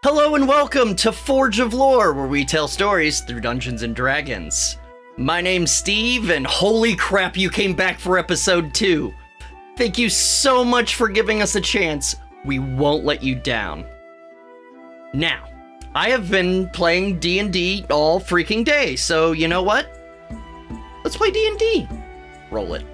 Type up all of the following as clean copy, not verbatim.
Hello and welcome to Forge of Lore, where we tell stories through Dungeons and Dragons. My name's Steve, and holy crap, you came back for episode 2. Thank you so much for giving us a chance. We won't let you down. Now, I have been playing D&D all freaking day, so you know what? Let's play D&D. Roll it.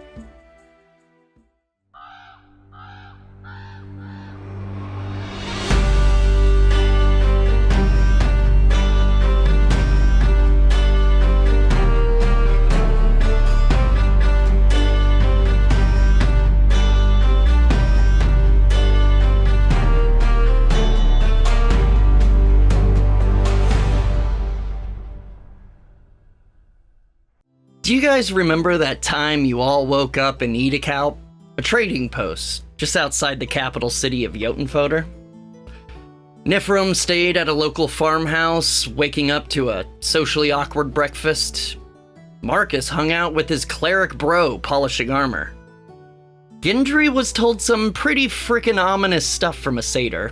Do you guys remember that time you all woke up in Edekaup, a trading post just outside the capital city of JotunnFotr? Niphirim stayed at a local farmhouse, waking up to a socially awkward breakfast. Marcus hung out with his cleric bro, polishing armor. Gendry was told some pretty frickin' ominous stuff from a satyr.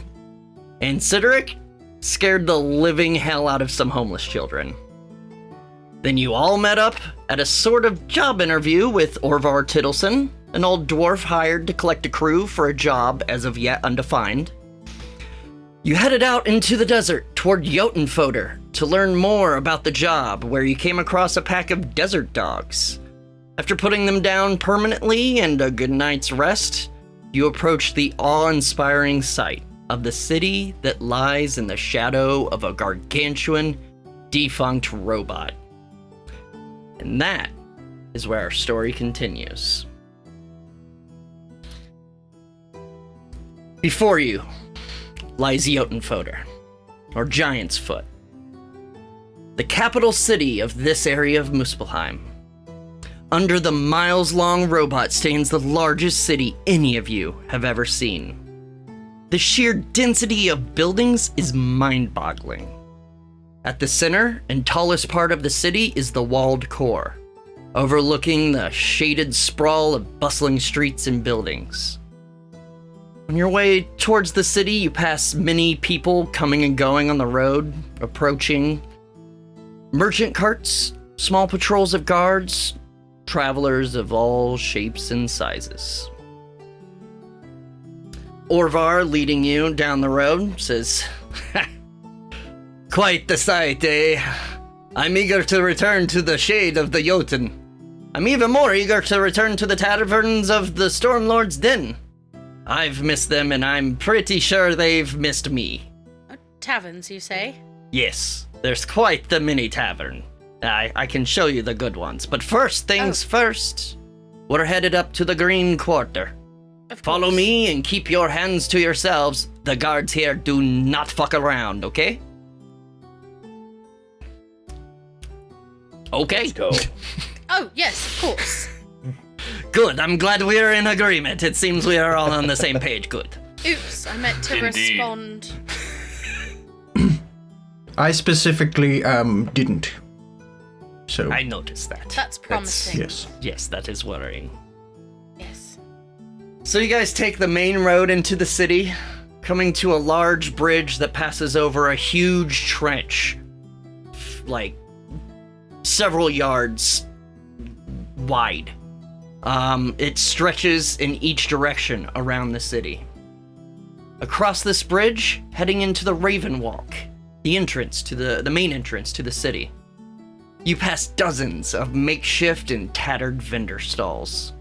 And Cydorik scared the living hell out of some homeless children. Then you all met up at a sort of job interview with Orvar Tittleson, an old dwarf hired to collect a crew for a job as of yet undefined. You headed out into the desert toward JotunnFotr to learn more about the job, where you came across a pack of desert dogs. After putting them down permanently and a good night's rest, you approached the awe-inspiring sight of the city that lies in the shadow of a gargantuan, defunct robot. And that is where our story continues. Before you lies JotunnFotr, or Giant's Foot, the capital city of this area of Muspelheim. Under the miles-long robot stands the largest city any of you have ever seen. The sheer density of buildings is mind-boggling. At the center and tallest part of the city is the walled core, overlooking the shaded sprawl of bustling streets and buildings. On your way towards the city, you pass many people coming and going on the road, approaching merchant carts, small patrols of guards, travelers of all shapes and sizes. Orvar, leading you down the road, says, "Quite the sight, eh? I'm eager to return to the shade of the Jotun. I'm even more eager to return to the taverns of the Stormlord's Den. I've missed them, and I'm pretty sure they've missed me." Taverns, you say? Yes, there's quite the mini tavern. I can show you the good ones, but first things first. We're headed up to the Green Quarter. Follow me and keep your hands to yourselves. The guards here do not fuck around, okay? Okay. Let's go. Oh, yes, of course. Good, I'm glad we're in agreement. It seems we are all on the same page. Good. Oops, I meant to Indeed. respond. I specifically didn't. So I noticed that. That's promising. Yes, that is worrying. Yes. So you guys take the main road into the city, coming to a large bridge that passes over a huge trench, like several yards wide. It stretches in each direction around the city. Across this bridge, heading into the Raven Walk, the entrance to the main entrance to the city, you pass dozens of makeshift and tattered vendor stalls,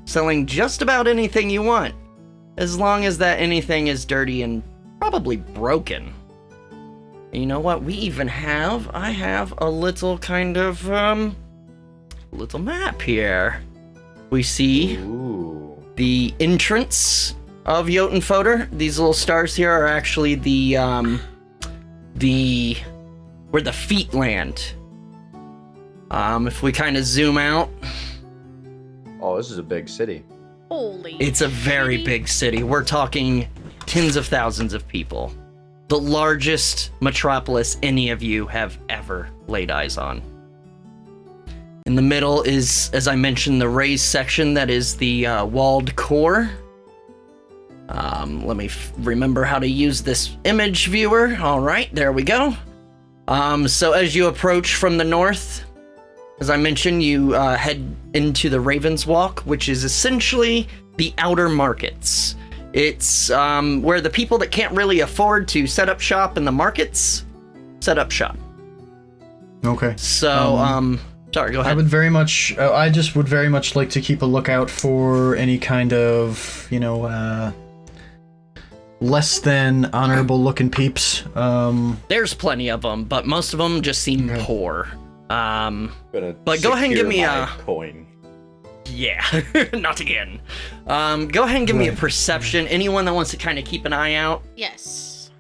selling just about anything you want, as long as that anything is dirty and probably broken. And you know what? I have a little kind of, little map here. We see the entrance of JotunnFotr. These little stars here are actually where the feet land. If we kind of zoom out. Oh, this is a big city. Holy. It's a very big city. We're talking tens of thousands of people. The largest metropolis any of you have ever laid eyes on. In the middle is, as I mentioned, the raised section that is the walled core. Let me remember how to use this image viewer. All right, there we go. So as you approach from the north, as I mentioned, you head into the Raven's Walk, which is essentially the outer markets. It's where the people that can't really afford to set up shop in the markets set up shop. Okay. So, sorry, go ahead. I just would very much like to keep a lookout for any kind of, less than honorable looking peeps. There's plenty of them, but most of them just seem poor. But go ahead and give me a coin. Yeah, not again. Go ahead and give me a perception. Anyone that wants to kind of keep an eye out. Yes.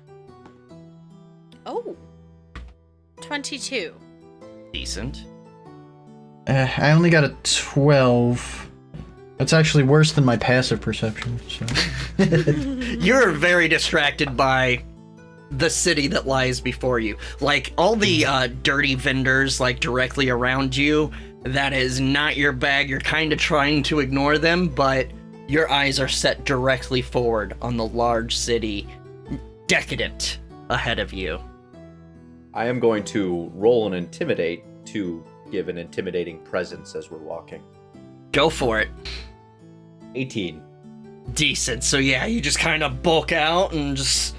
Oh. 22. Decent. I only got a 12. That's actually worse than my passive perception. So. You're very distracted by the city that lies before you. Like, all the dirty vendors, like, directly around you, that is not your bag. You're kind of trying to ignore them, but your eyes are set directly forward on the large city, decadent, ahead of you. I am going to roll an intimidate to give an intimidating presence as we're walking. Go for it. 18. Decent. So yeah, you just kind of bulk out and just,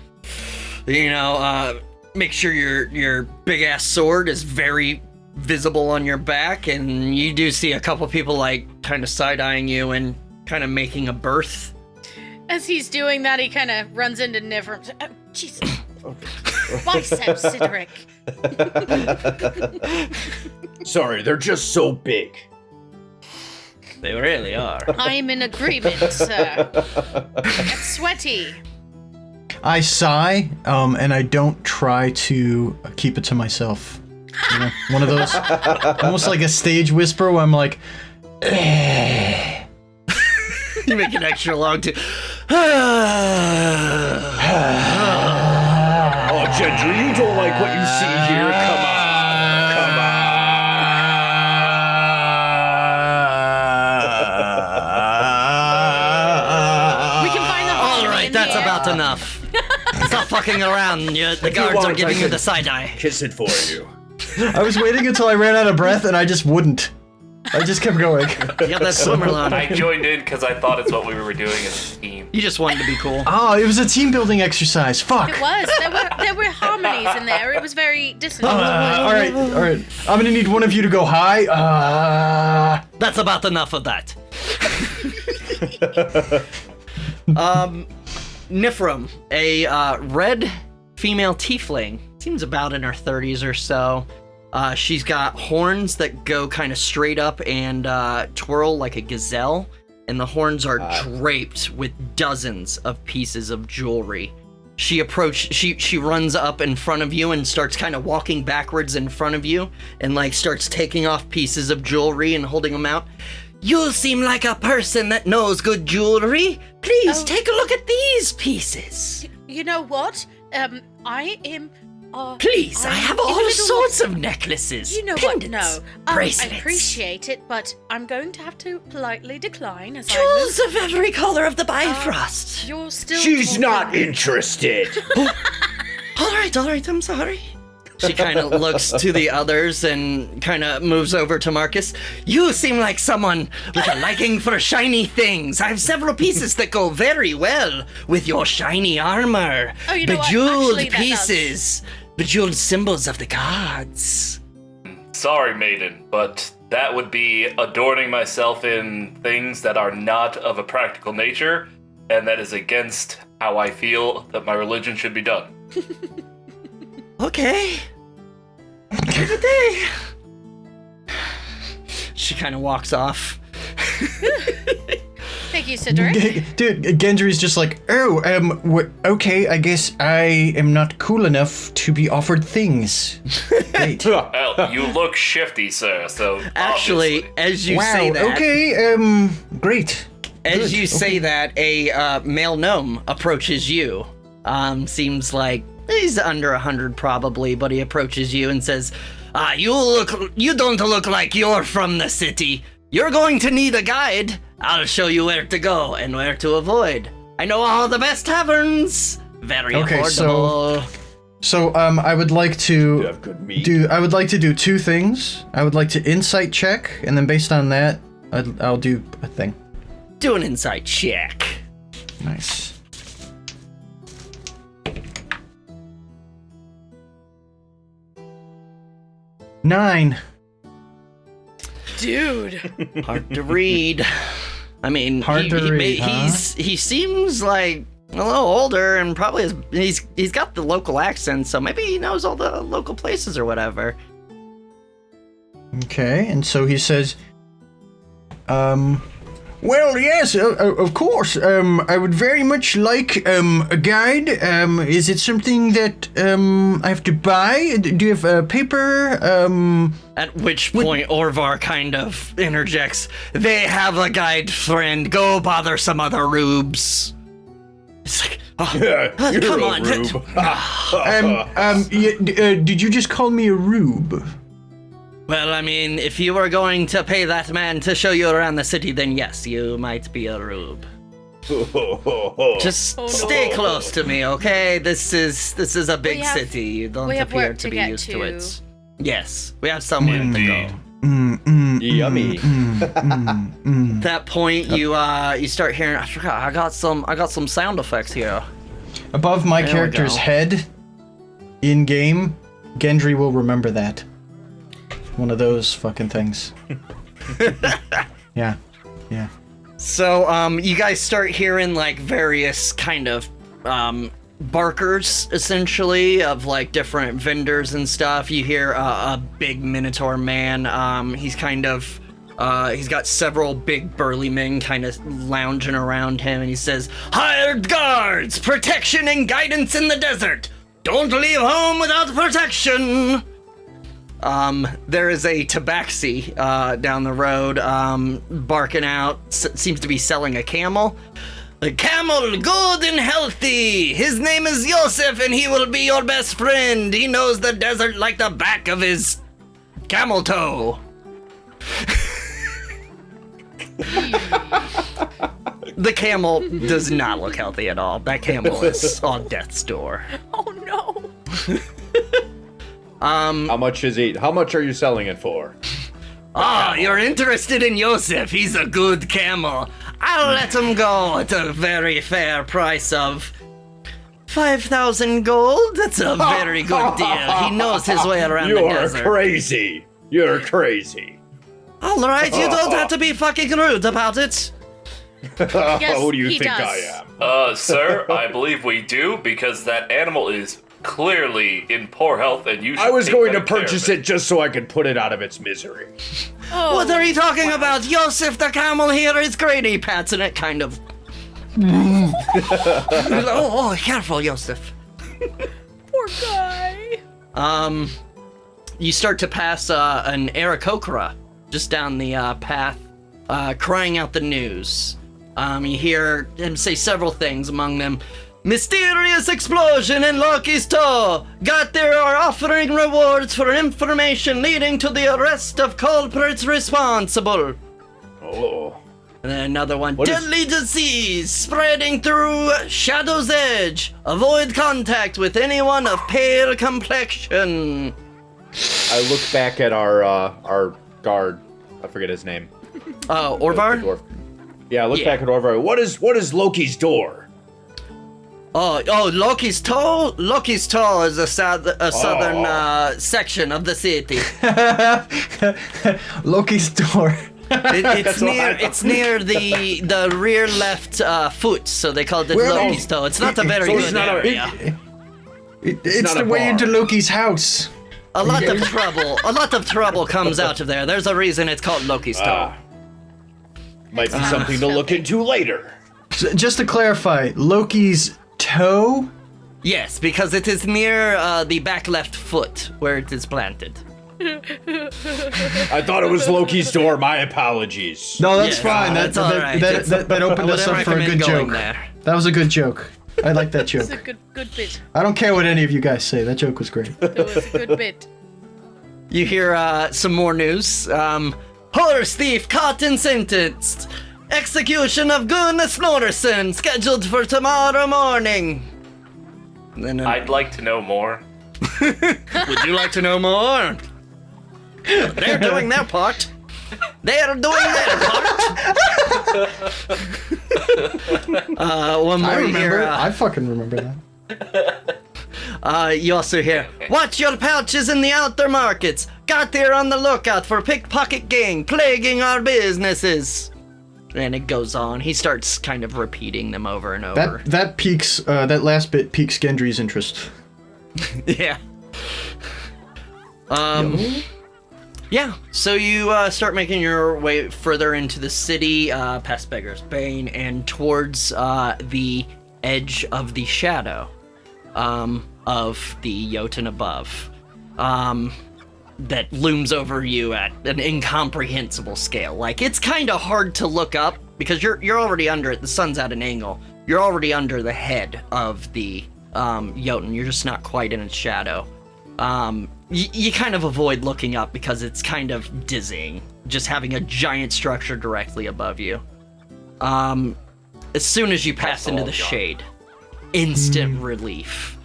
make sure your big ass sword is very visible on your back, and you do see a couple people like kind of side-eyeing you and kind of making a berth. As he's doing that, he kind of runs into Niphirim. Oh, Jesus. Biceps, Cydorik. Sorry, they're just so big. They really are. I'm in agreement, sir. It's sweaty. I sigh, and I don't try to keep it to myself. One of those, almost like a stage whisper where I'm like, eh. You make it extra long too. Oh, Gendry, you don't like what you see here? Come on. We can find the hole. All right, that's about enough. Stop fucking around. The guards are giving you the side eye. Kiss it for you. I was waiting until I ran out of breath, and I just wouldn't. I just kept going. Yeah, that's swimmer line. I joined in because I thought it's what we were doing as a team. You just wanted to be cool. Oh, it was a team building exercise. Fuck. It was. There were harmonies in there. It was very dissonant. All right. I'm gonna need one of you to go high. That's about enough of that. Niphirim, a red female tiefling, seems about in her 30s or so. She's got horns that go kind of straight up and twirl like a gazelle, and the horns are draped with dozens of pieces of jewelry. She runs up in front of you and starts kind of walking backwards in front of you and like starts taking off pieces of jewelry and holding them out. You seem like a person that knows good jewelry. Please take a look at these pieces. You know what? I am... Please, I have all sorts of necklaces. You know pendants, what? No. bracelets. I appreciate it, but I'm going to have to politely decline as Jewels of every color of the Bifrost. You're still She's talking. not interested. All right, I'm sorry. She kind of looks to the others and kind of moves over to Marcus. You seem like someone with a liking for shiny things. I have several pieces that go very well with your shiny armor. Oh, you know what? Bejeweled Actually, that pieces. Bejeweled symbols of the gods. Sorry, maiden, but that would be adorning myself in things that are not of a practical nature, and that is against how I feel that my religion should be done. Okay. Have a day. She kind of walks off. Thank you, Cydorik. Dude, Gendry's just like, okay, I guess I am not cool enough to be offered things. Great. Well, you look shifty, sir, so Actually, obviously. as you say that... Okay, great. As Good, you say that, a male gnome approaches you. Seems like he's under 100 probably, but he approaches you and says, you don't look like you're from the city. You're going to need a guide. I'll show you where to go and where to avoid. I know all the best taverns. Very affordable. So I would like You to have good meat. do two things. I would like to insight check, and then based on that, I'll do a thing. Do an insight check. Nice. Nine. Dude. Hard to read. I mean, Hard to read, huh? he seems like a little older and probably he's got the local accent, so maybe he knows all the local places or whatever. Okay, and so he says, well, yes, of course. I would very much like a guide. Is it something that I have to buy? Do you have paper? At which point Orvar kind of interjects, "They have a guide, friend. Go bother some other rubes." It's like, oh, You're come a on. rube. Did you just call me a rube? Well, I mean, if you were going to pay that man to show you around the city, then yes, you might be a rube. Just Oh, no. stay close to me, okay? This is a big have- city. You don't we have appear work to to be get used to to. it. Yes, we have somewhere to Indeed. go. Yummy. At that point, you start hearing. I forgot. I got some sound effects here. Above my There we character's go. head, in game, Gendry will remember that. One of those fucking things. Yeah. So, you guys start hearing like various kind of barkers, essentially, of like different vendors and stuff. You hear a big Minotaur man. He's kind of he's got several big burly men kind of lounging around him, and he says, "Hired guards, protection and guidance in the desert. Don't leave home without protection." There is a tabaxi down the road, barking out, seems to be selling a camel. A camel, good and healthy. His name is Yosef, and he will be your best friend. He knows the desert like the back of his camel toe. The camel does not look healthy at all. That camel is on death's door. Oh no. How much is he? How much are you selling it for? Ah, you're interested in Yosef. He's a good camel. I'll let him go at a very fair price of 5,000 gold. That's a very good deal. He knows his way around the You're desert. crazy. You're crazy. All right, you don't have to be fucking rude about it. Yes, Who do you he think does. I am? Sir, I believe we do because that animal is clearly in poor health, and you should I was take going to better care of purchase it just so I could put it out of its misery. Oh, What are you talking about? Yosef the camel here is great. He pats in it, kind of. oh, careful, Yosef. poor guy. You start to pass an Aarakocra just down the path, crying out the news. You hear him say several things, among them, "Mysterious explosion in Loki's toe! Got there are offering rewards for information leading to the arrest of culprits responsible." Oh. And then another one, What is- "Deadly disease spreading through Shadow's Edge. Avoid contact with anyone of pale complexion." I look back at our guard. I forget his name. The Orvar? dwarf. Yeah, I look Yeah. back at Orvar. What is Loki's door? Oh, Loki's toe? Loki's toe is a southern section of the city. Loki's door. It's what I near thought. the rear left foot, so they called it Well, Loki's toe. It's not a very so it's good not a- area. It's not the a way bar. into Loki's house. A lot of trouble comes out of there. There's a reason it's called Loki's toe. Might be something to look into later. So just to clarify, Loki's toe? Yes, because it is near the back left foot where it is planted. I thought it was Loki's door. My apologies. No, that's Yeah, fine. that's all right. That opened I us wouldn't up for a recommend good going joke. there. That was a good joke. I like that It's a joke. good bit. I don't care what any of you guys say. That joke was great. It was a good bit. You hear some more news. Horse thief caught and sentenced. Execution of Gunnar Snorreson, scheduled for tomorrow morning. And then, I'd like to know more. would you like to know more? They're doing their part. They're doing their part. One more I remember. here. I fucking remember that. You also hear, watch your pouches in the outer markets. Got there on the lookout for pickpocket gang plaguing our businesses. And it goes on. He starts kind of repeating them over and over. That piques. That last bit piques Gendry's interest. Yeah. Yeah, so you start making your way further into the city, past Beggar's Bane, and towards the edge of the shadow of the Jotun above that looms over you at an incomprehensible scale. Like, it's kind of hard to look up because you're already under it. The sun's at an angle. You're already under the head of the Jotun. You're just not quite in its shadow. You kind of avoid looking up because it's kind of dizzying, just having a giant structure directly above you. As soon as you pass into the shade, instant relief.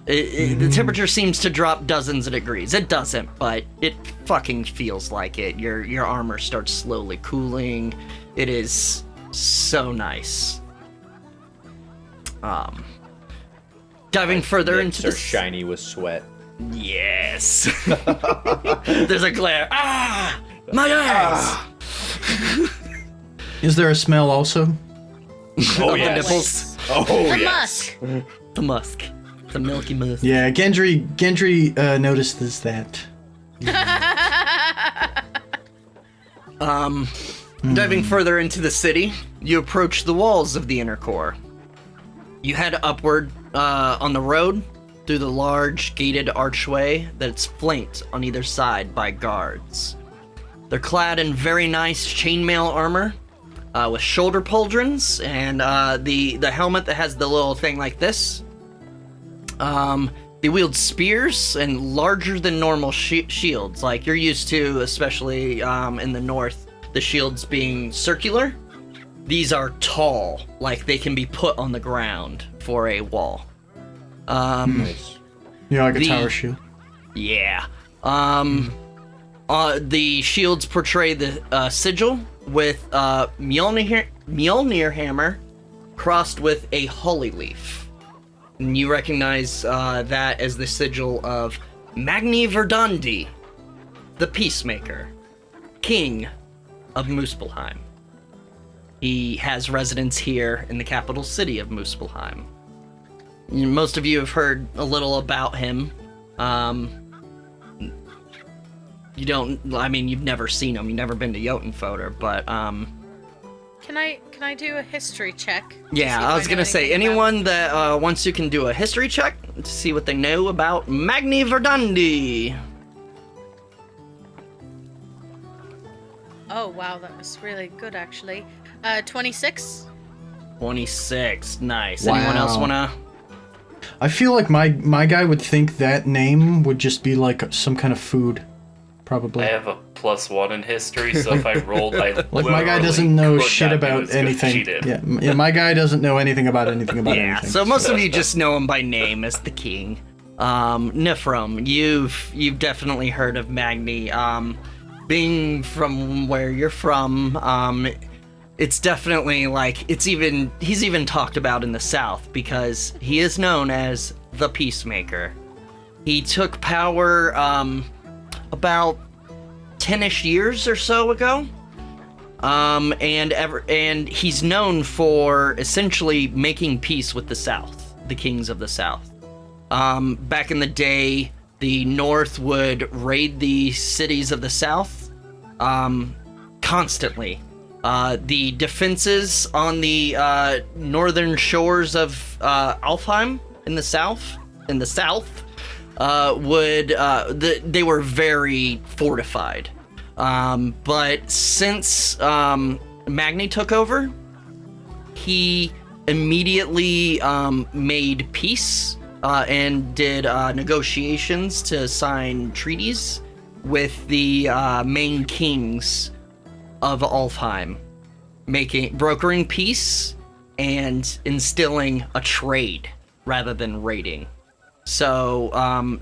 The temperature seems to drop dozens of degrees. It doesn't, but it fucking feels like it. Your armor starts slowly cooling. It is so nice. Diving further into They're shiny with sweat. Yes. There's a glare. Ah! My eyes! Is there a smell also? Oh, Of yes. the nipples. Oh, The yes. musk. The musk. The milky musk. Yeah, Gendry notices that. Diving further into the city, you approach the walls of the inner core. You head upward on the road through the large gated archway that's flanked on either side by guards. They're clad in very nice chainmail armor with shoulder pauldrons and the helmet that has the little thing like this. They wield spears and larger than normal shields, like you're used to, especially in the north, the shields being circular. These are tall, like they can be put on the ground for a wall. Nice. Yeah, like a The- tower shield. Yeah. The shields portray the sigil with Mjolnir hammer crossed with a holly leaf. And you recognize that as the sigil of Magni Verdandi, the Peacemaker, King of Muspelheim. He has residence here in the capital city of Muspelheim. Most of you have heard a little about him. You've never seen him. You've never been to JotunnFotr, but Can I do a history check? to see yeah, if I was know gonna say anything about- anyone that wants you can do a history check to see what they know about Magni Verdandi. Oh wow, that was really good actually. 26. 26, nice. Anyone else Wow. wanna? I feel like my guy would think that name would just be like some kind of food, probably. I have a +1 in history, so if I rolled, I Like my guy doesn't know shit about anything. Yeah, my guy doesn't know anything about anything about Yeah, anything. so most of you just know him by name as the king. Niphirim, you've definitely heard of Magni. Being from where you're from, it's definitely like he's even talked about in the South because he is known as the Peacemaker. He took power about 10-ish years or so ago. And he's known for essentially making peace with the South, the kings of the South. Back in the day, the North would raid the cities of the South constantly. The defenses on the northern shores of Alfheim in the South, they were very fortified. But since Magni took over, he immediately made peace and did negotiations to sign treaties with the main kings of Alfheim, brokering peace and instilling a trade rather than raiding. So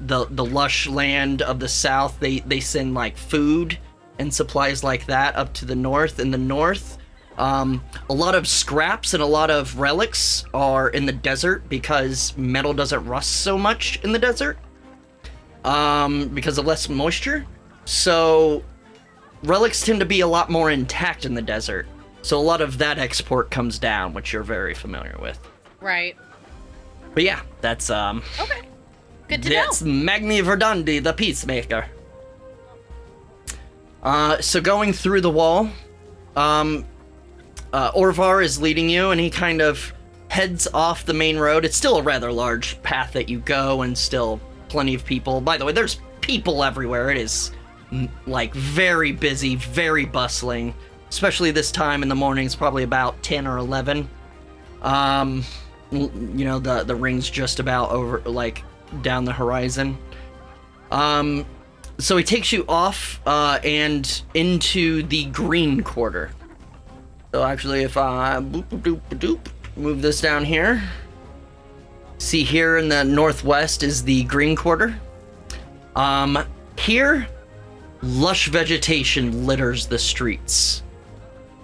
the lush land of the south, they send like food and supplies like that up to the north. In the north, a lot of scraps and a lot of relics are in the desert because metal doesn't rust so much in the desert because of less moisture. So relics tend to be a lot more intact in the desert. So a lot of that export comes down, which you're very familiar with. Right. But yeah, that's Okay. Good to that's know. Magni Verdandi, the Peacemaker. So going through the wall, Orvar is leading you, and he kind of heads off the main road. It's still a rather large path that you go, and still plenty of people. By the way, there's people everywhere. It is like very busy, very bustling, especially this time in the morning. It's probably about 10 or 11. You know, the ring's just about over, like down the horizon. So he takes you off and into the green quarter. So actually, if I move this down here, see here in the northwest is the green quarter. Here, lush vegetation litters the streets.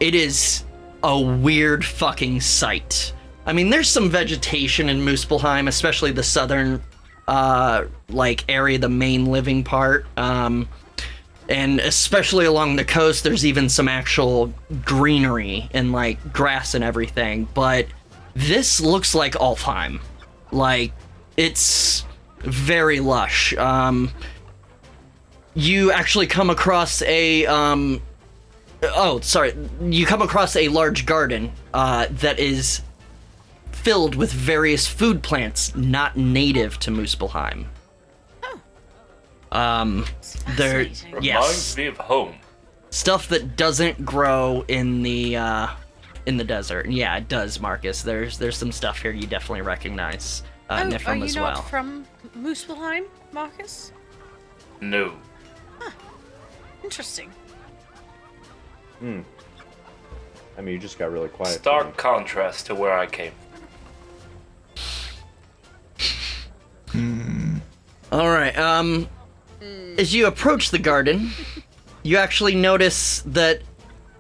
It is a weird fucking sight. I mean, there's some vegetation in Muspelheim, especially the southern like area, the main living part. And especially along the coast, there's even some actual greenery and like grass and everything. But this looks like Alfheim. Like, it's very lush. You actually come across a you come across a large garden that is filled with various food plants not native to Muspelheim. There, Fascinating. yes, Reminds me of home. stuff that doesn't grow in the desert. Yeah, it does, Marcus. There's some stuff here you definitely recognize. Are Niphirim you as not well. from Muspelheim, Marcus? No. Interesting. I mean, you just got really quiet. Stark contrast to where I came. All right. As you approach the garden, you actually notice that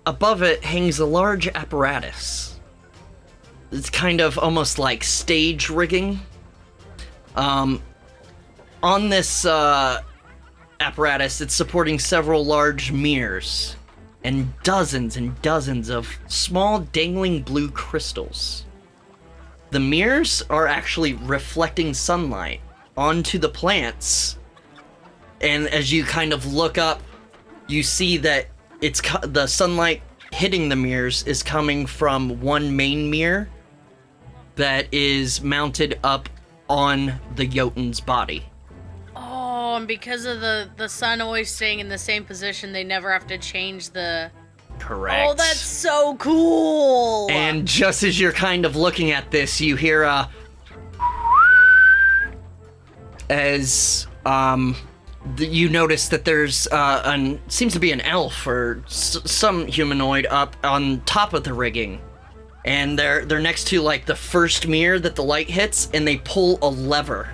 above it hangs a large apparatus. It's kind of almost like stage rigging. On this apparatus, it's supporting several large mirrors and dozens of small dangling blue crystals. The mirrors are actually reflecting sunlight onto the plants, and as you kind of look up, you see that it's the sunlight hitting the mirrors is coming from one main mirror that is mounted up on the Jotun's body. Oh, and because of the sun always staying in the same position, they never have to change the... Correct. Oh, that's so cool! And just as you're kind of looking at this, you hear you notice that there's seems to be an elf or some humanoid up on top of the rigging, and they're next to like the first mirror that the light hits, and they pull a lever,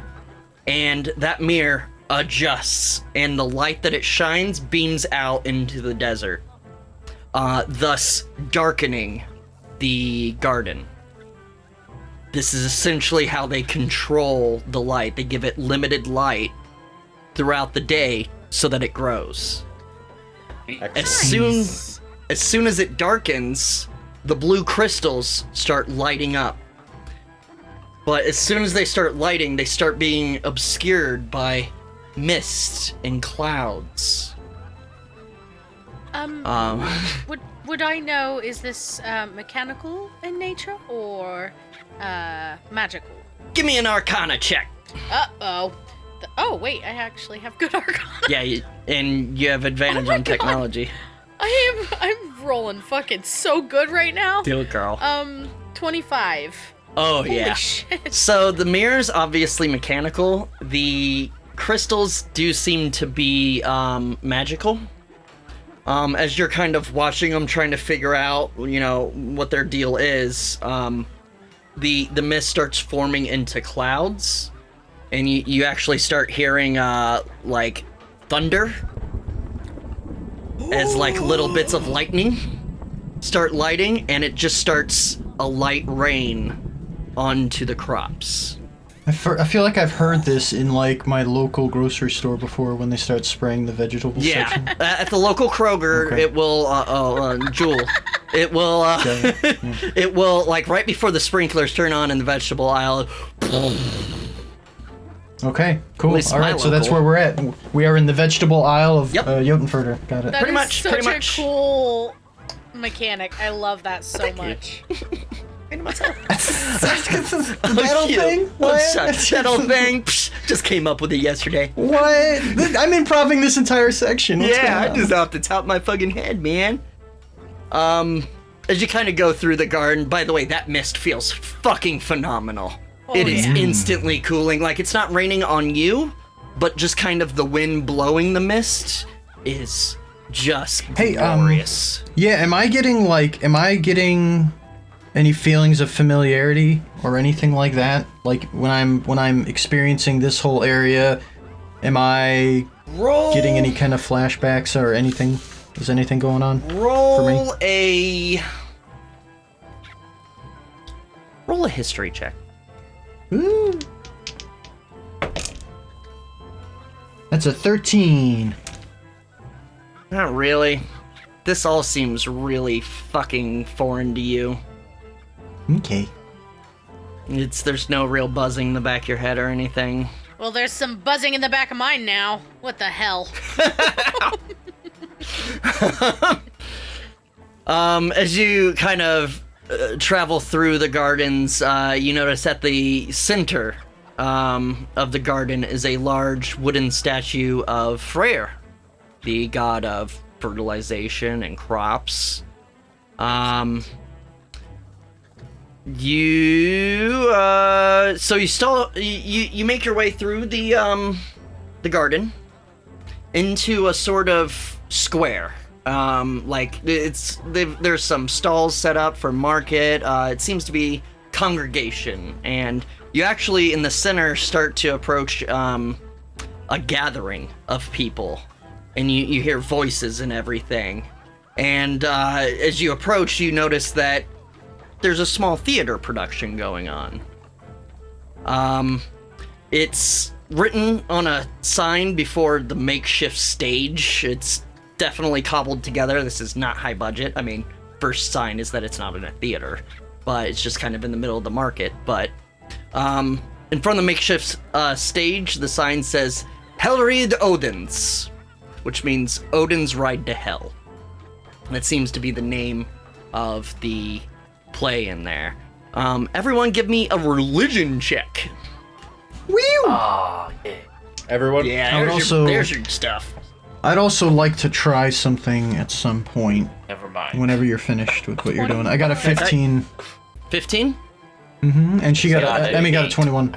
and that mirror adjusts, and the light that it shines beams out into the desert, thus darkening the garden. This is essentially how they control the light. They give it limited light throughout the day so that it grows. As soon as it darkens, the blue crystals start lighting up. But as soon as they start lighting, they start being obscured by mist and clouds. Would I know, is this mechanical in nature or magical? Give me an Arcana check. Uh-oh. Oh, wait, I actually have good Arcana. Yeah, and you have advantage Oh my on God. technology. I'm rolling fucking so good right now. Do it, girl. 25. Oh, Holy yeah. shit. So the mirror's obviously mechanical. The crystals do seem to be magical. As you're kind of watching them, trying to figure out, what their deal is, the mist starts forming into clouds, and you actually start hearing, like, thunder, as, like, little bits of lightning start lighting, and it just starts a light rain onto the crops. I feel like I've heard this in like my local grocery store before when they start spraying the vegetable section. At the local Kroger, Okay. it will, Jewel, it will, Okay, yeah. it will, like, right before the sprinklers turn on in the vegetable aisle. Okay, cool. At least All my right, so that's local. where we're at. We are in the vegetable aisle of Yep. JotunnFotr. Got it. That Pretty is much, such pretty a much. cool mechanic. I love that so Thank you. much. That old thing? What? That old thing. Psh, just came up with it yesterday. What? I'm improving this entire section. What's Yeah, I going on? just off the top of my fucking head, man. As you kind of go through the garden, by the way, that mist feels fucking phenomenal. Oh, It is yeah. instantly cooling. Like, it's not raining on you, but just kind of the wind blowing the mist is just Hey, glorious. Yeah, am I getting any feelings of familiarity or anything like that? Like when I'm experiencing this whole area, am I Roll, getting any kind of flashbacks or anything? Is anything going on? roll a history check. Ooh. That's a 13. Not really. This all seems really fucking foreign to you. Okay. There's no real buzzing in the back of your head or anything. Well, there's some buzzing in the back of mine now. What the hell? As you kind of travel through the gardens, you notice at the center of the garden is a large wooden statue of Freyr, the god of fertilization and crops. You make your way through the garden into a sort of square. There's some stalls set up for market. It seems to be congregation, and you actually in the center start to approach a gathering of people, and you hear voices and everything. And as you approach, you notice that there's a small theater production going on. It's written on a sign before the makeshift stage. It's definitely cobbled together. This is not high budget. I mean, first sign is that it's not in a theater, but it's just kind of in the middle of the market. But in front of the makeshift stage, the sign says Helrid Odins, which means Odin's Ride to Hell. That seems to be the name of the play in there. Everyone give me a religion check. Woo! Ah, yeah. Everyone? Yeah, I would also- there's your stuff. I'd also like to try something at some point Never mind. whenever you're finished with what you're doing. I got a 15. 15? And she got got a, an Emmy got a 8. 21.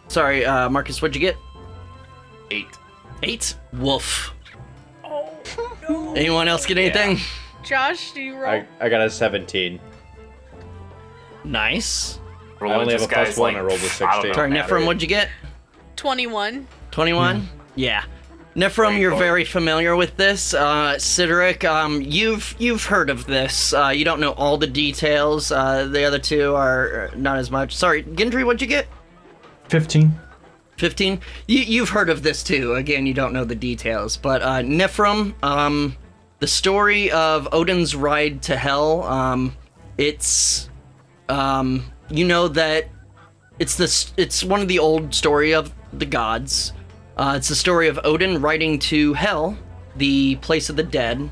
Sorry, Marcus, what'd you get? 8. 8? Woof. Oh, no. Anyone else get anything? Josh, do you roll? I got a 17. Nice. I only have a plus Guy's one, I rolled a 16. Sorry, Niphirim, what'd you get? 21. 21? Yeah. Niphirim, you're very familiar with this. Cydorik, you've heard of this. You don't know all the details. The other two are not as much. Sorry, Gendry, what'd you get? 15. 15? You've heard of this too. Again, you don't know the details. But Niphirim, the story of Odin's Ride to Hell, it's you know that it's one of the old story of the gods. It's the story of Odin riding to Hell, the place of the dead.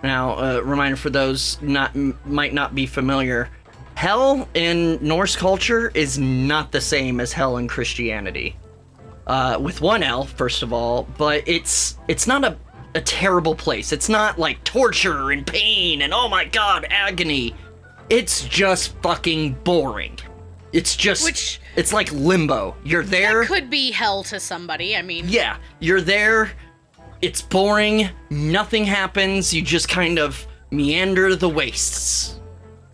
Now, a reminder for those might not be familiar. Hell in Norse culture is not the same as hell in Christianity. With one L, first of all, but it's not a terrible place. It's not like torture and pain and oh my god, agony. It's just fucking boring. It's just it's like limbo. You're there. That could be hell to somebody. I mean, Yeah, you're there It's boring, nothing happens, you just kind of meander the wastes.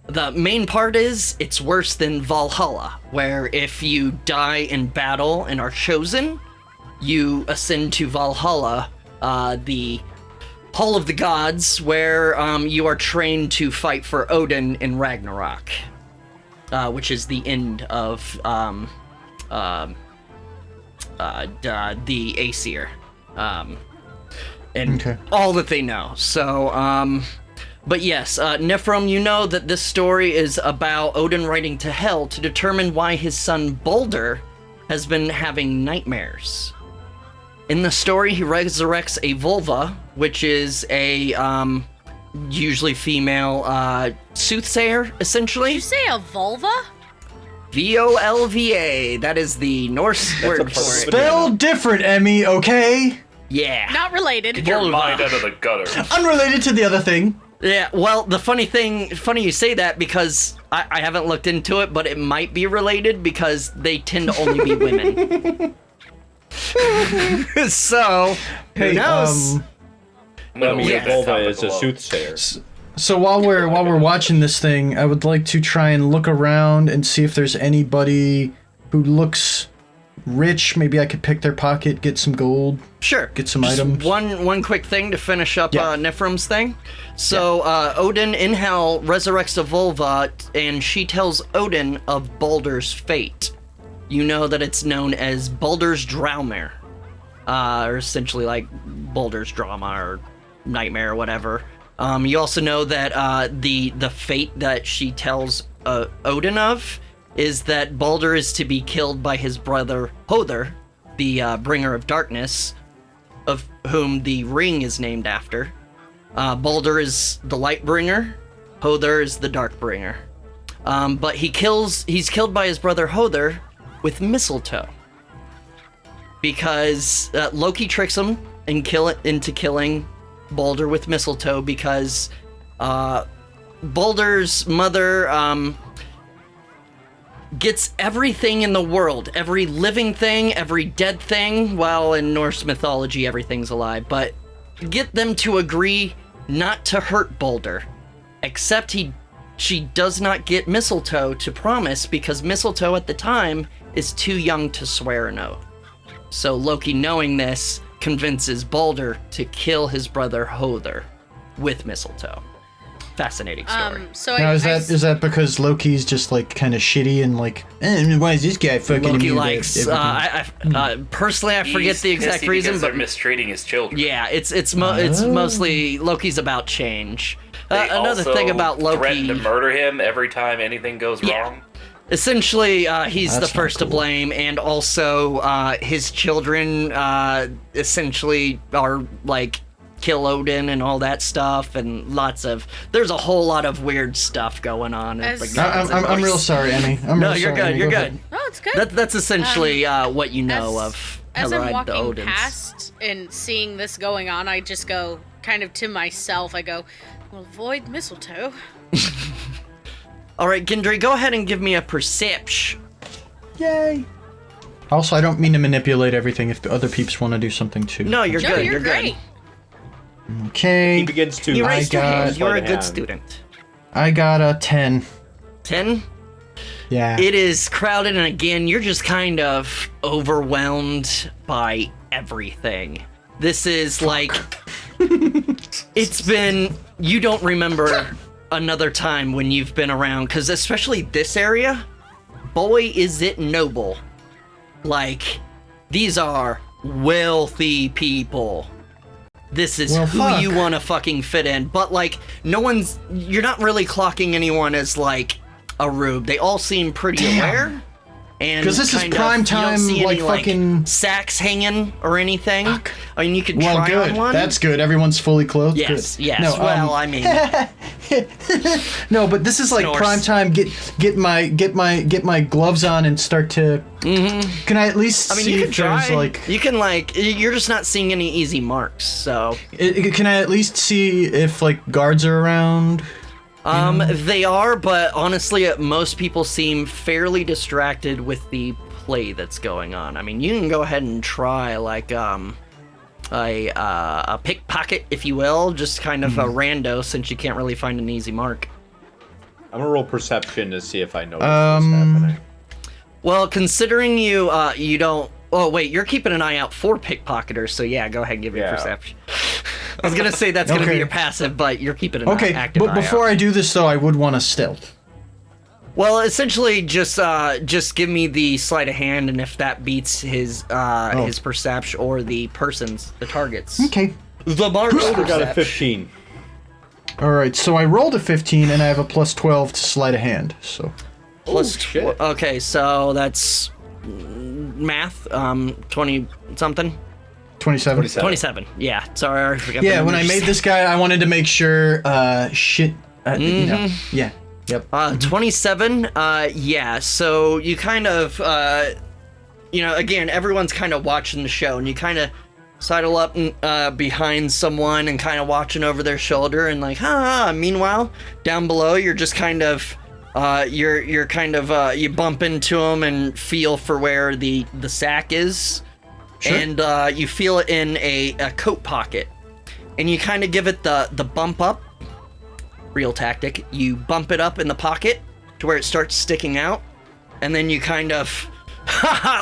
The main part is, it's worse than Valhalla, where if you die in battle and are chosen, you ascend to Valhalla, the Hall of the Gods, where you are trained to fight for Odin in Ragnarok, which is the end of the Aesir. And Okay. all that they know. So, but yes, Niphirim, you know that this story is about Odin riding to hell to determine why his son Balder has been having nightmares. In the story, he resurrects a vulva, which is a usually female soothsayer, essentially. Did you say a vulva? Volva. That is the Norse word for it. Spelled different, Emmy, okay? Yeah. Not related. Get your mind out of the gutter. Unrelated to the other thing. Yeah, well, the funny you say that because I haven't looked into it, but it might be related because they tend to only be women. So, who knows? I mean, Yeah. Volva is a soothsayer. So while we're watching this thing, I would like to try and look around and see if there's anybody who looks rich. Maybe I could pick their pocket, get some gold. Sure. Get some Just items. One quick thing to finish up Yeah. Niphirim's thing. So Odin in hell resurrects a vulva, and she tells Odin of Balder's fate. You know that it's known as Balder's Draumare, or essentially like Balder's drama or nightmare or whatever. You also know that the fate that she tells Odin of is that Balder is to be killed by his brother Hother, the bringer of darkness, of whom the ring is named after. Balder is the light bringer, Hother is the dark bringer. But he's killed by his brother Hother with mistletoe. Because Loki tricks him and into killing Balder with mistletoe because Balder's mother gets everything in the world, every living thing, every dead thing. Well, in Norse mythology, everything's alive, but get them to agree not to hurt Balder, except she does not get mistletoe to promise because mistletoe at the time is too young to swear an oath. So Loki, knowing this, convinces Balder to kill his brother Hother with mistletoe. Fascinating story. So Now is that because Loki's just like kind of shitty and like, why is this guy fucking Loki immune to likes. everything? Personally, I forget He's the exact pissy reason, because but they're mistreating his children. yeah, it's mostly Loki's about change. They Another also thing about threaten to Loki, murder him every time anything goes Yeah. wrong. essentially, he's the That's not first to cool. blame, and also his children essentially are like kill Odin and all that stuff, and there's a whole lot of weird stuff going on. As- Like, I'm real sorry, Emmy. No, you're good. You're good. Oh, it's good. That's essentially what you know of As I'm Hellride the walking Odins. past and seeing this going on, I just go kind of to myself. I go, well, avoid mistletoe. All right, Gendry, go ahead and give me a perception. Yay. Also, I don't mean to manipulate everything if other peeps want to do something too. No, you're Joe, good. you're You're great. good. Okay. He begins to. You raised your hand. sleight You're a of good hand. student. I got a 10. 10. Yeah. It is crowded, and again, you're just kind of overwhelmed by everything. This is like, it's been, you don't remember another time when you've been around, because especially this area, boy, is it noble. Like, these are wealthy people. This is Well, who fuck. you want to fucking fit in. But, like, you're not really clocking anyone as, like, a rube. They all seem pretty aware. And 'Cause this is kind of- prime you don't time, see any, like, fucking- sacks hanging or anything. Fuck. I mean, you could Well, try good. on one. That's good. Everyone's fully clothed. Yes, Good. yes. No, Well, I mean, no, but this is like Snores. prime time. Get my gloves on and start to. Can I at least I mean, see you can if there's try. like? You can you're just not seeing any easy marks. So, Can I at least see if like guards are around? they are, but honestly, most people seem fairly distracted with the play that's going on. I mean, you can go ahead and try like a pickpocket, if you will, just kind of a rando, since you can't really find an easy mark. I'm gonna roll perception to see if I notice what's happening. Well, considering you don't. Oh wait, you're keeping an eye out for pickpocketers, so yeah, go ahead and give me perception. I was gonna say that's gonna be your passive, but you're keeping an active eye out. But before I do this though, I would want to stealth. Well, essentially, just give me the sleight of hand, and if that beats his perception or the targets. Okay. The mark. I got a 15. All right, so I rolled a 15, and I have a plus 12 to sleight of hand. So. Plus shit. Okay, so that's math. 20 something. 27. 27. Yeah. Sorry, I forgot. Yeah, when I made this guy, I wanted to make sure you know. Yeah. Yep. 27. Yeah. So you kind of, again, everyone's kind of watching the show, and you kind of sidle up behind someone and kind of watching over their shoulder, and like, meanwhile, down below, you're just kind of, you bump into them and feel for where the sack is, sure. And you feel it in a coat pocket, and you kind of give it the bump up. Real tactic. You bump it up in the pocket to where it starts sticking out, and then you kind of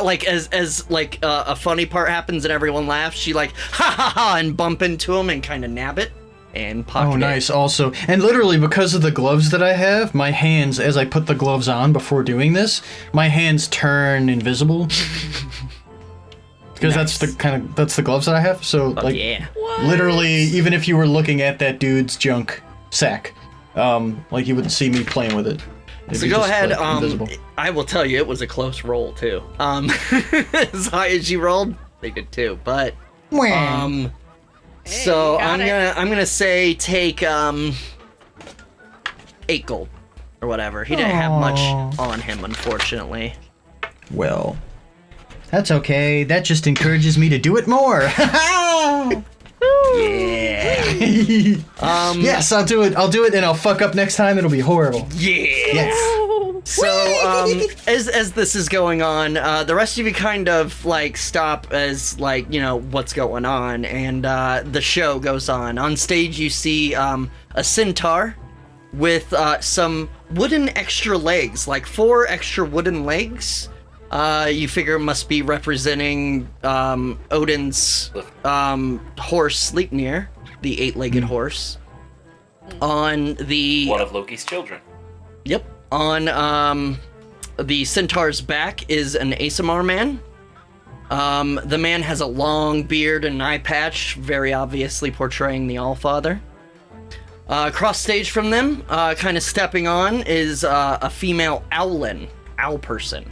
like as a funny part happens and everyone laughs, you like and bump into them and kind of nab it and pocket it. Oh, nice. Also, and literally because of the gloves that I have, my hands, as I put the gloves on before doing this, my hands turn invisible. Because Nice. that's the gloves that I have. So Yeah. literally, even if you were looking at that dude's junk sack, like you wouldn't see me playing with it. It'd So be go just, ahead. like, invisible. I will tell you, it was a close roll too. As high as you rolled, they did too. But so I'm gonna say take 8 gold or whatever. He didn't have much on him, unfortunately. Well, that's okay. That just encourages me to do it more. Yeah. Yes, I'll do it. I'll do it, and I'll fuck up next time. It'll be horrible. Yeah. Yes. So, as this is going on, the rest of you kind of like stop as like what's going on, and the show goes on. On stage, you see a centaur with some wooden extra legs, like 4 extra wooden legs. You figure it must be representing Odin's horse Sleipnir, the 8-legged horse. On the One of Loki's children. Yep. On the centaur's back is an Aasimar man. The man has a long beard and an eye patch, very obviously portraying the Allfather. Across stage from them, kind of stepping on, is a female owl person.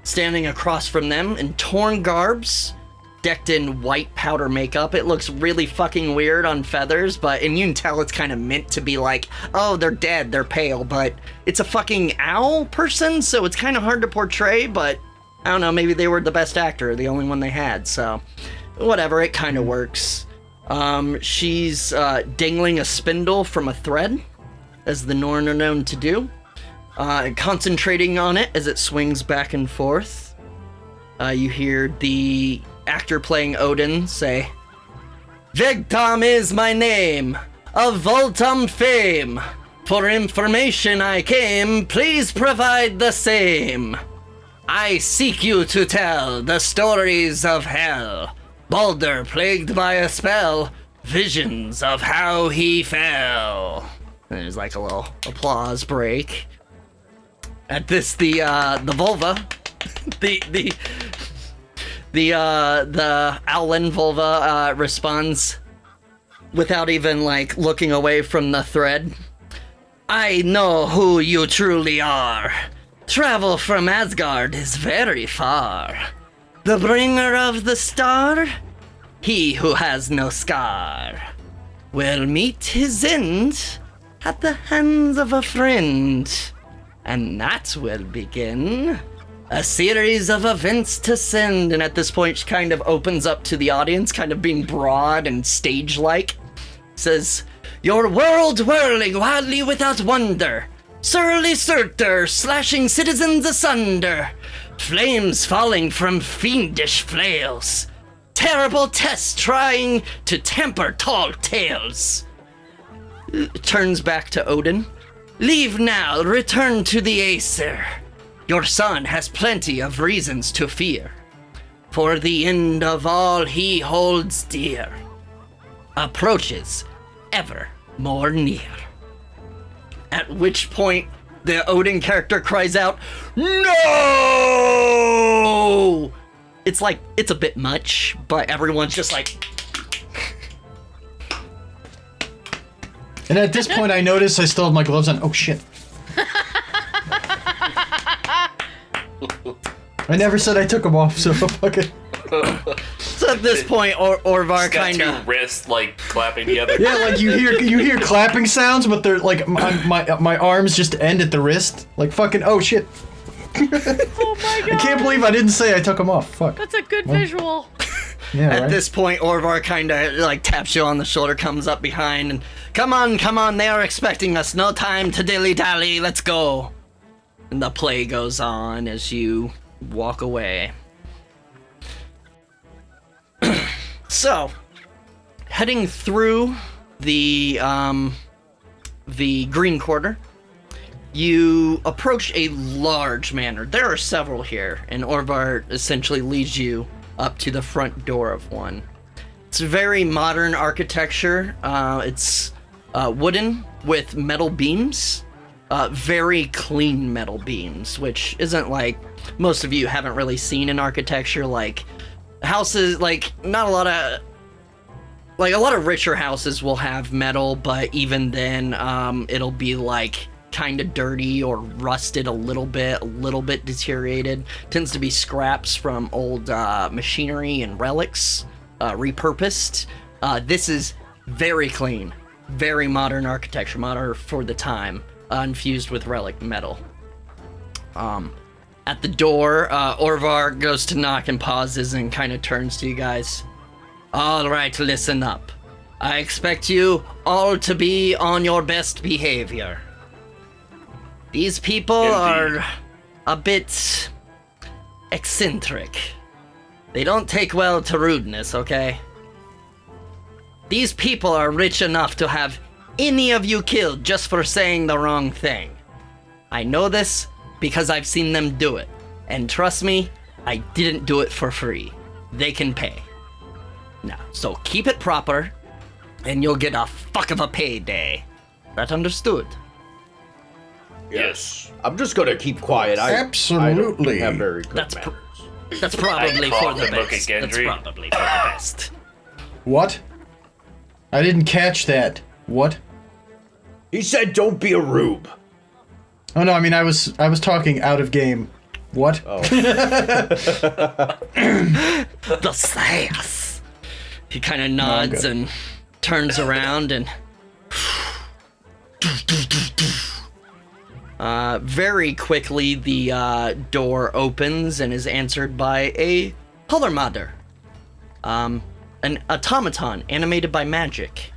Standing across from them in torn garbs, decked in white powder makeup. It looks really fucking weird on feathers, and you can tell it's kind of meant to be like, oh, they're dead, they're pale, but it's a fucking owl person, so it's kind of hard to portray, but I don't know, maybe they were the best actor, the only one they had, so whatever, it kind of works. She's dangling a spindle from a thread, as the Norn are known to do. Concentrating on it as it swings back and forth. You hear the actor playing Odin say, "Vegtam is my name, of Voltam fame. For information I came, please provide the same. I seek you to tell the stories of hell. Balder plagued by a spell, visions of how he fell." There's like a little applause break. At this, the vulva, the Owlin vulva responds without even like looking away from the thread. "I know who you truly are. Travel from Asgard is very far. The bringer of the star, he who has no scar, will meet his end at the hands of a friend. And that will begin a series of events to send." And at this point, she kind of opens up to the audience, kind of being broad and stage-like. Says, "Your world whirling wildly without wonder. Surly Surtur slashing citizens asunder. Flames falling from fiendish flails. terrible test trying to temper tall tales. Turns back to Odin. Leave now, return to the Aesir. Your son has plenty of reasons to fear, for the end of all he holds dear approaches ever more near. At which point, the Odin character cries out, "No!" It's like, it's a bit much, but everyone's just like... And at this point, I notice I still have my gloves on. Oh, shit. I never said I took them off, so fuck it. So at this point, Orvar kind Got of... two wrists like clapping together. Yeah, like you hear clapping sounds, but they're like my arms just end at the wrist. Like fucking, oh shit. Oh my god. I can't believe I didn't say I took them off. Fuck. That's a good visual. Yeah, At right? this point, Orvar kind of like taps you on the shoulder, comes up behind, and come on, they are expecting us. No time to dilly-dally, let's go. And the play goes on as you walk away. So, heading through the Green Quarter, you approach a large manor. There are several here, and Orvar essentially leads you up to the front door of one. It's very modern architecture. It's wooden with metal beams, very clean metal beams, which isn't like most of you haven't really seen in architecture. Like houses, like not a lot of, like a lot of richer houses will have metal, but even then, it'll be like kind of dirty or rusted a little bit deteriorated. Tends to be scraps from old machinery and relics, repurposed. This is very clean, very modern architecture, modern for the time, infused with relic metal. At the door, Orvar goes to knock and pauses and kind of turns to you guys. All right, listen up. I expect you all to be on your best behavior. These people Indeed. are a bit eccentric. They don't take well to rudeness, okay? These people are rich enough to have any of you killed just for saying the wrong thing. I know this because I've seen them do it. And trust me, I didn't do it for free. They can pay. Now, so keep it proper, and you'll get a fuck of a payday. That understood? Yes. I'm just gonna keep quiet. I Absolutely. don't have very good That's manners. That's probably I for the and look at best. That's Gendry. probably for the best. What? I didn't catch that. What? He said, "Don't be a rube." Oh no, I mean I was talking out of game. What? Oh, The sass. He kind of nods good. and turns around and very quickly the door opens and is answered by a Hullermother, an automaton animated by magic.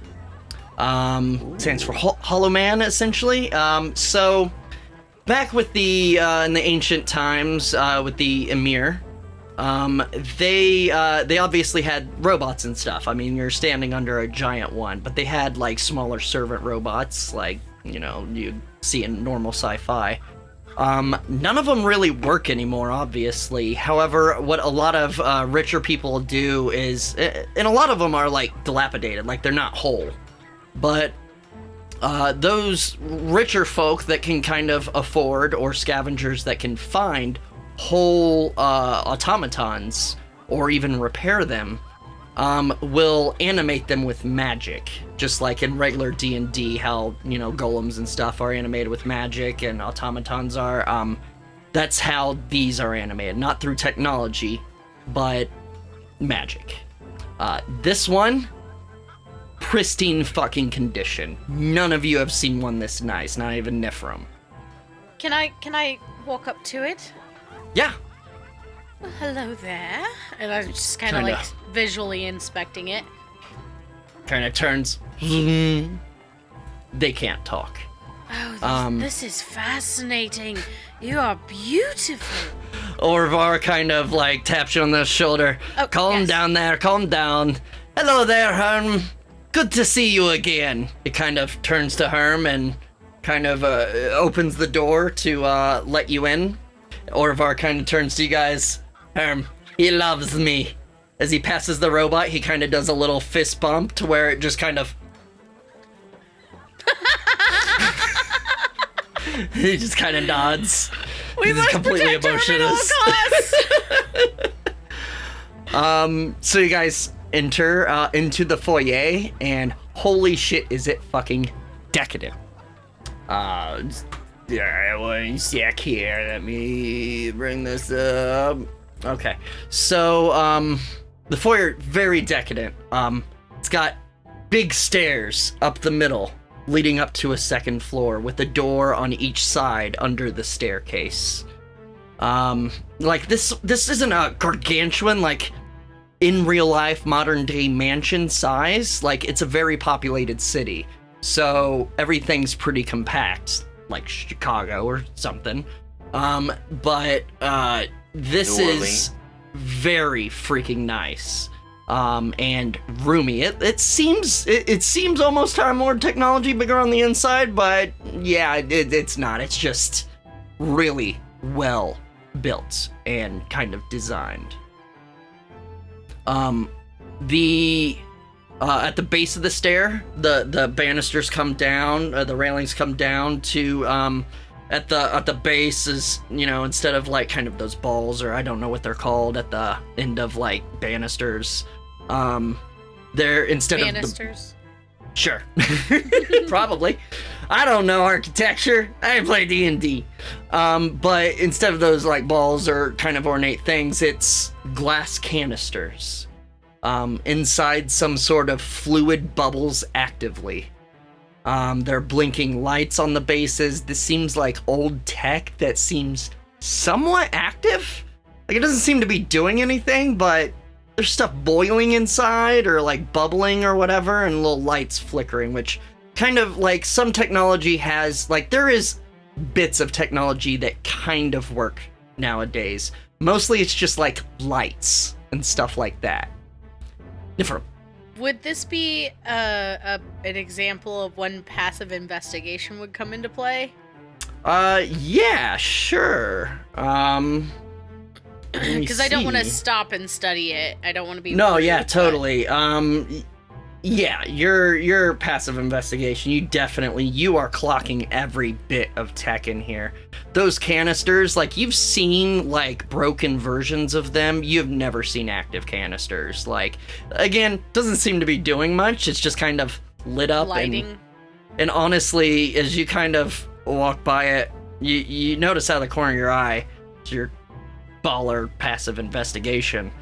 Stands for Hollow Man, essentially. So back with the in the ancient times with the Emir, they obviously had robots and stuff. I mean, you're standing under a giant one, but they had like smaller servant robots, like you'd see in normal sci-fi. None of them really work anymore, obviously. However, what a lot of richer people do is, and a lot of them are like dilapidated, like they're not whole. But those richer folk that can kind of afford, or scavengers that can find whole automatons or even repair them, will animate them with magic, just like in regular D&D, how golems and stuff are animated with magic and automatons are. That's how these are animated, not through technology, but magic. This one, pristine fucking condition. None of you have seen one this nice, not even Niphirim. Can I walk up to it? Yeah. Well, hello there. And I'm just kind of Kinda. like visually inspecting it. Kind of turns. They can't talk. Oh, this is fascinating. You are beautiful. Orvar kind of like taps you on the shoulder. Oh, Calm yes. down there, calm down. Hello there, Herm. Good to see you again. It kind of turns to Herm and kind of opens the door to let you in. Orvar kind of turns to you guys. Herm, he loves me. As he passes the robot, he kind of does a little fist bump to where it just kind of... he just kind of nods. We He's must completely protect Herm at all costs. So you guys enter into the foyer, and holy shit, is it fucking decadent. Yeah, one sec here. Let me bring this up. Okay, so the foyer, very decadent. It's got big stairs up the middle, leading up to a second floor with a door on each side under the staircase. Like this isn't a gargantuan, like, in real life modern day mansion size. Like, it's a very populated city, so everything's pretty compact, like Chicago or something. But this is very freaking nice. And roomy. It seems almost more technology bigger on the inside, but yeah, it's not. It's just really well built and kind of designed. At the base of the stair, the banisters come down, the railings come down to at the base is, instead of like kind of those balls, or I don't know what they're called at the end of like banisters, they're instead Banisters. of sure. Probably. I don't know architecture. I play D&D. But instead of those like balls or kind of ornate things, it's glass canisters. Inside some sort of fluid bubbles actively. There are blinking lights on the bases. This seems like old tech that seems somewhat active. Like, it doesn't seem to be doing anything, but there's stuff boiling inside or like bubbling or whatever, and little lights flickering, which kind of like some technology has, like, there is bits of technology that kind of work nowadays. Mostly it's just like lights and stuff like that. Niphirim. Would this be an example of when passive investigation would come into play? Yeah, sure. Because I don't want to stop and study it. I don't want to be. No, rude, yeah, but- totally. Yeah, your passive investigation, you are clocking every bit of tech in here. Those canisters, like, you've seen like broken versions of them. You've never seen active canisters. Like, again, doesn't seem to be doing much. It's just kind of lit up. Lighting. And honestly, as you kind of walk by it, you notice out of the corner of your eye, it's your baller passive investigation.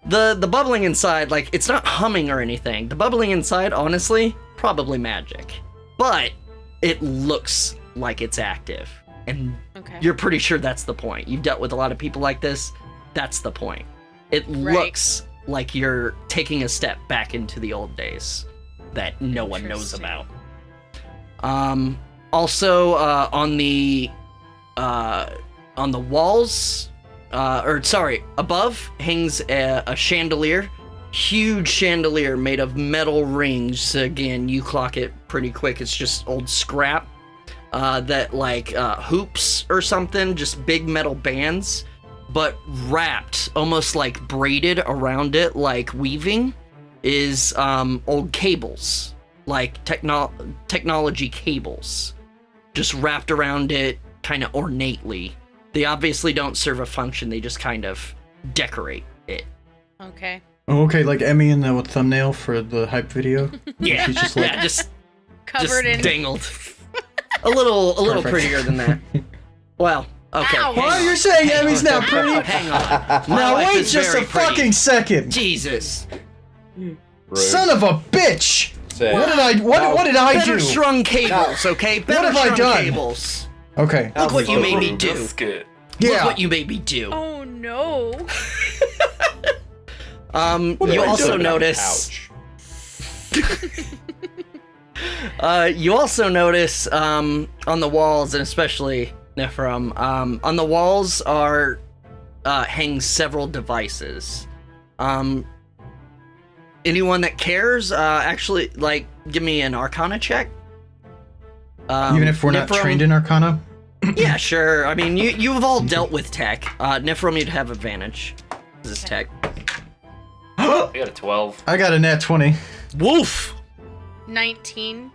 The bubbling inside, like, it's not humming or anything. The bubbling inside, honestly, probably magic. But it looks like it's active. And Okay. you're pretty sure that's the point. You've dealt with a lot of people like this. That's the point. It looks like you're taking a step back into the old days that no one knows about. Also, on the walls, above hangs a chandelier, huge chandelier made of metal rings. Again, you clock it pretty quick. It's just old scrap that like hoops or something, just big metal bands, but wrapped, almost like braided around it, like weaving, is old cables, like technology cables, just wrapped around it kind of ornately. They obviously don't serve a function, they just kind of decorate it. Okay. Oh, okay, like Emmy in the thumbnail for the hype video. Yeah, She's just like, yeah, just Covered in. dangled. A little Perfect. prettier than that. Well, okay. Ow. hang oh, on. you're saying Hang Emmy's on. not pretty? Hang on. My Now wife wait is just very a pretty. fucking second. Jesus. Rude. Son of a bitch! Say- What did I Better do? strung cables, okay? Better have I strung done? cables. Okay. Look what you made me Rude. do. That's good. Look Yeah. what you made me do. Oh no. What You have I also done? notice Ouch. You also notice on the walls, and especially Niphirim, on the walls are hang several devices. Anyone that cares, actually, like, give me an Arcana check. Even if we're not Niphirim- trained in Arcana? Yeah, sure. I mean, you've all dealt with tech. Niphirim, you'd have advantage. This is tech. I got a 12. I got a nat 20. Woof! 19.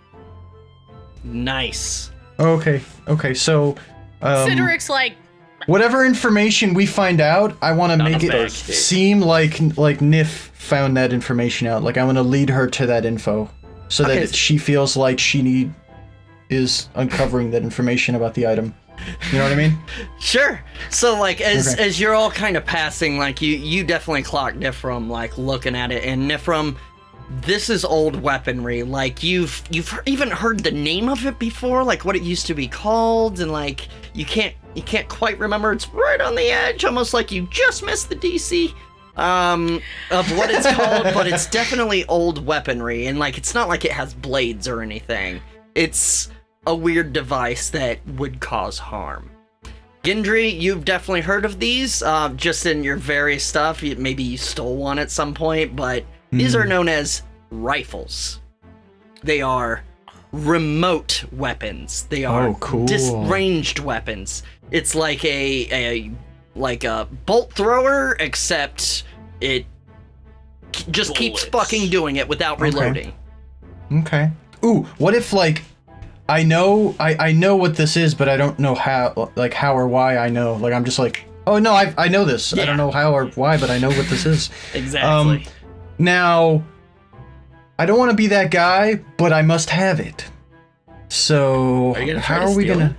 Nice. Okay, so Cydoric's like, whatever information we find out, I want to Not make a it bag. seem like Nif found that information out. Like I want to lead her to that info so Okay. that she feels like she is uncovering that information about the item. You know what I mean? Sure. So, like, as Okay. as you're all kind of passing, like, you definitely clock Niphirim, like, looking at it, and Niphirim, this is old weaponry. Like, you've even heard the name of it before, like what it used to be called, and like you can't quite remember. It's right on the edge, almost like you just missed the DC of what it's called, but it's definitely old weaponry, and like it's not like it has blades or anything. It's a weird device that would cause harm. Gendry, you've definitely heard of these, just in your various stuff. Maybe you stole one at some point, but these are known as rifles. They are remote weapons. They are cool. ranged weapons. It's like a bolt thrower, except it just keeps Bullets. fucking doing it without Okay. reloading. Okay. Ooh, what if like I know what this is, but I don't know how or why I know. Like I'm just like, oh no, I know this. I Yeah. don't know how or why, but I know what this is. Exactly. Now, I don't want to be that guy, but I must have it. So Are you gonna try how to are we steal gonna?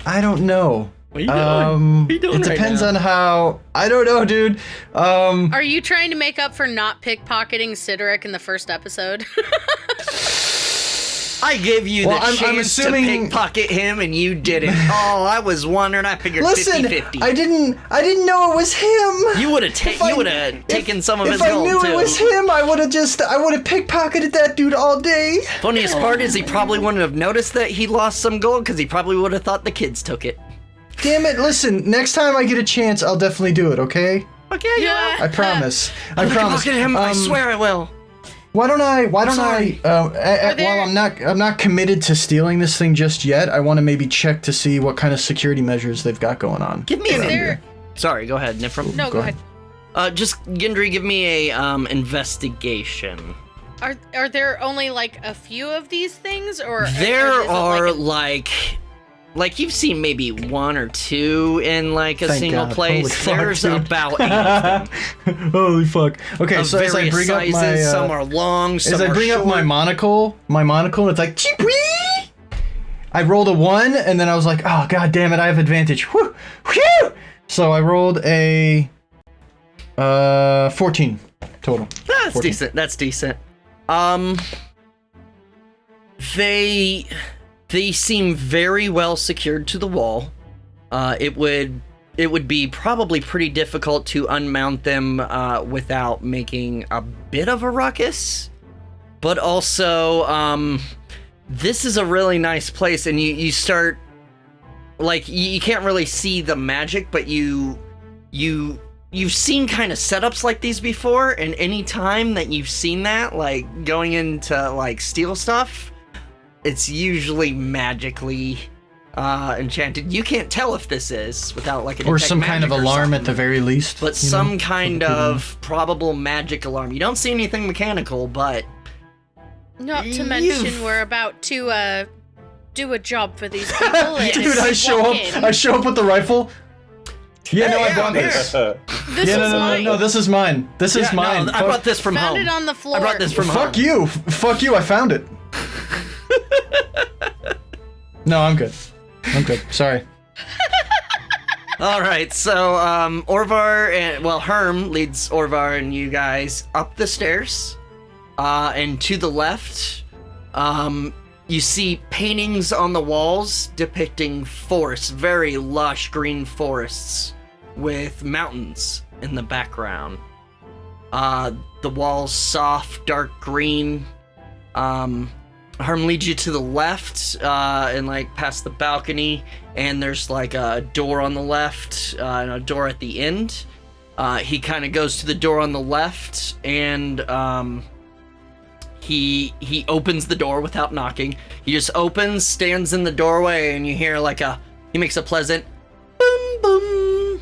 I don't know. What are you doing? What are you doing It right depends now? on how. I don't know, dude. are you trying to make up for not pickpocketing Cydorik in the first episode? I gave you Well, the I'm chance assuming- to pickpocket him, and you didn't. Oh, I was wondering. I figured Listen, 50-50. I didn't know it was him. You would have If taken some of if his I gold knew too. it was him, I would have pickpocketed that dude all day. Funniest part is he probably wouldn't have noticed that he lost some gold because he probably would have thought the kids took it. Damn it! Listen, next time I get a chance, I'll definitely do it. Okay? Okay, Yeah. I promise. I Look promise. at him. I swear I will. Why don't I? sorry. While there- I'm not committed to stealing this thing just yet, I want to maybe check to see what kind of security measures they've got going on. Give me an. there- Sorry, go ahead, Niphirim. No, go ahead. Just Gendry, give me a investigation. Are there only like a few of these things, or There is it are like like you've seen maybe one or two in like a Thank single God. place. Holy fuck, There's dude. about 8 of them. Holy fuck! Okay, Of so as I various bring sizes, up my some are long, some as I are bring short. up my monocle, and it's like cheep-wee! I rolled a 1, and then I was like, oh god damn it, I have advantage. Whew! Whew! So I rolled a 14 total. That's 14. decent. That's decent. They seem very well secured to the wall. It would be probably pretty difficult to unmount them without making a bit of a ruckus. But also, this is a really nice place, and you start like you can't really see the magic, but you've seen kind of setups like these before, and any time that you've seen that, like going into like steal stuff, it's usually magically enchanted. You can't tell if this is without like a Or detect some kind of magic or alarm at the something, very least. but you know? some kind of probable magic alarm. You don't see anything mechanical, but not to You've- mention we're about to do a job for these people. and Dude, if I we show walk up. in- I show up with the rifle. Yeah, no, I brought this. This Yeah, is mine. no, this is mine. This is yeah, mine. no, I brought this from Found home. it on the floor. I brought this from home. Fuck you. Fuck you. I found it. No, I'm good. Sorry. All right, so Orvar and Herm leads Orvar and you guys up the stairs, and to the left, you see paintings on the walls depicting forests, very lush green forests with mountains in the background. The walls soft, dark green, Herm leads you to the left, and like past the balcony, and there's like a door on the left, and a door at the end. He kind of goes to the door on the left, and he opens the door without knocking. He just opens, stands in the doorway, and you hear like he makes a pleasant boom boom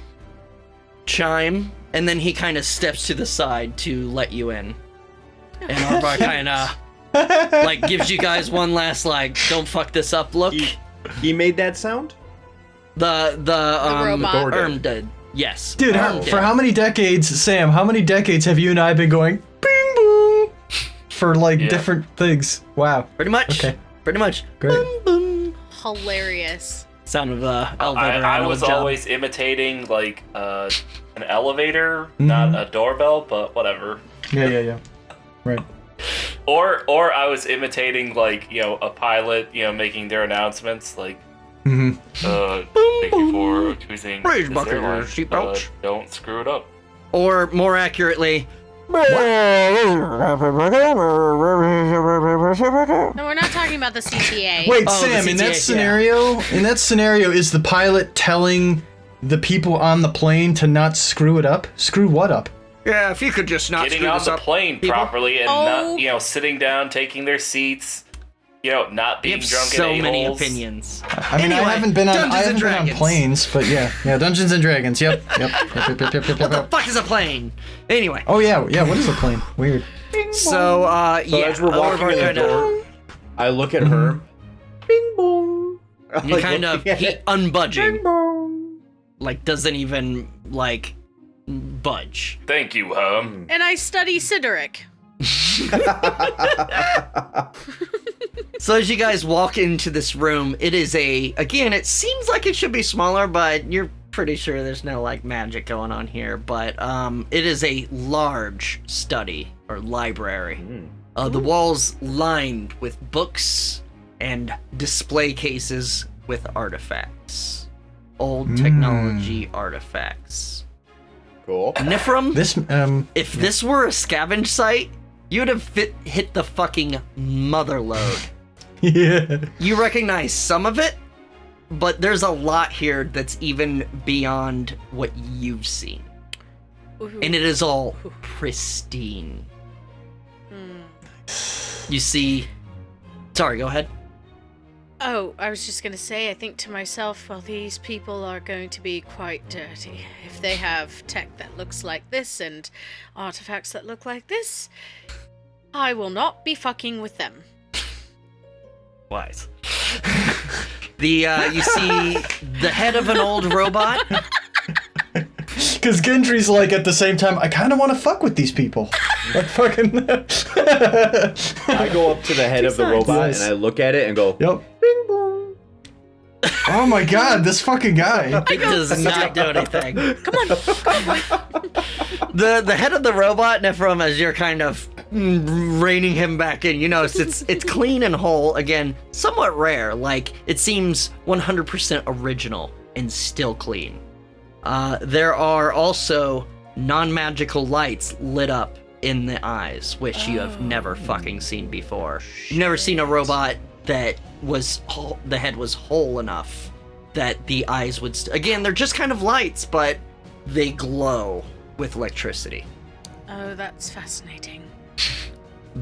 chime, and then he kind of steps to the side to let you in. And Orvar kind of like gives you guys one last like don't fuck this up look. He made that sound? robot. door Herm did. Yes. Dude, for how many decades, Sam, how many decades have you and I been going bing boom for like different things? Wow. Pretty much. Okay. Pretty much. Great. Boom boom. Hilarious. Sound of elevator. I on a was job. always imitating like an elevator, not a doorbell, but whatever. Yeah. Right. Or I was imitating like a pilot, making their announcements like. Mm-hmm. Thank you for choosing Please this buckle your airline, seatbelts. don't screw it up. Or more accurately. No, we're not talking about the CTA. Wait, Oh, Sam, the in CTA, that scenario, is the pilot telling the people on the plane to not screw it up? Screw what up? Yeah, if you could just not Getting screw on this the up, plane people. properly and not, sitting down, taking their seats, not You being have drunk so and many a-holes. opinions. I mean, Anyway, I haven't been on Dungeons and Dragons. planes, but yeah, Dungeons and Dragons. Yep. What the fuck is a plane? Anyway, Oh yeah. What is a plane? Weird. so So as we're walking in the door, I look at her. Bing boom. you kind of he unbudging, boom. like doesn't even like budge. Thank you, Herm. And I study Cydorik. So as you guys walk into this room, it is again, it seems like it should be smaller, but you're pretty sure there's no like magic going on here. But it is a large study or library. The walls lined with books and display cases with artifacts, old technology artifacts. Cool. Niphirim, This if this were a scavenge site, you would have hit the fucking mother load. yeah. You recognize some of it, but there's a lot here that's even beyond what you've seen. Ooh. And it is all pristine. You see... Sorry, go ahead. Oh, I was just gonna say, I think to myself, well, these people are going to be quite dirty. If they have tech that looks like this and artifacts that look like this, I will not be fucking with them. Wise. You see the head of an old robot. Because Gendry's like at the same time, I kind of want to fuck with these people. Like fucking. I go up to the head of the robot Yes. and I look at it and go, Yep. bing boom. Oh my god, this fucking guy. It does not do anything. Come on. The head of the robot, Niphirim, as you're kind of reining him back in, you notice it's clean and whole. Again, somewhat rare. Like it seems 100% original and still clean. There are also non-magical lights lit up in the eyes, which you have never fucking seen before. You've never seen a robot that was the head was whole enough that the eyes would. Again, they're just kind of lights, but they glow with electricity. Oh, that's fascinating.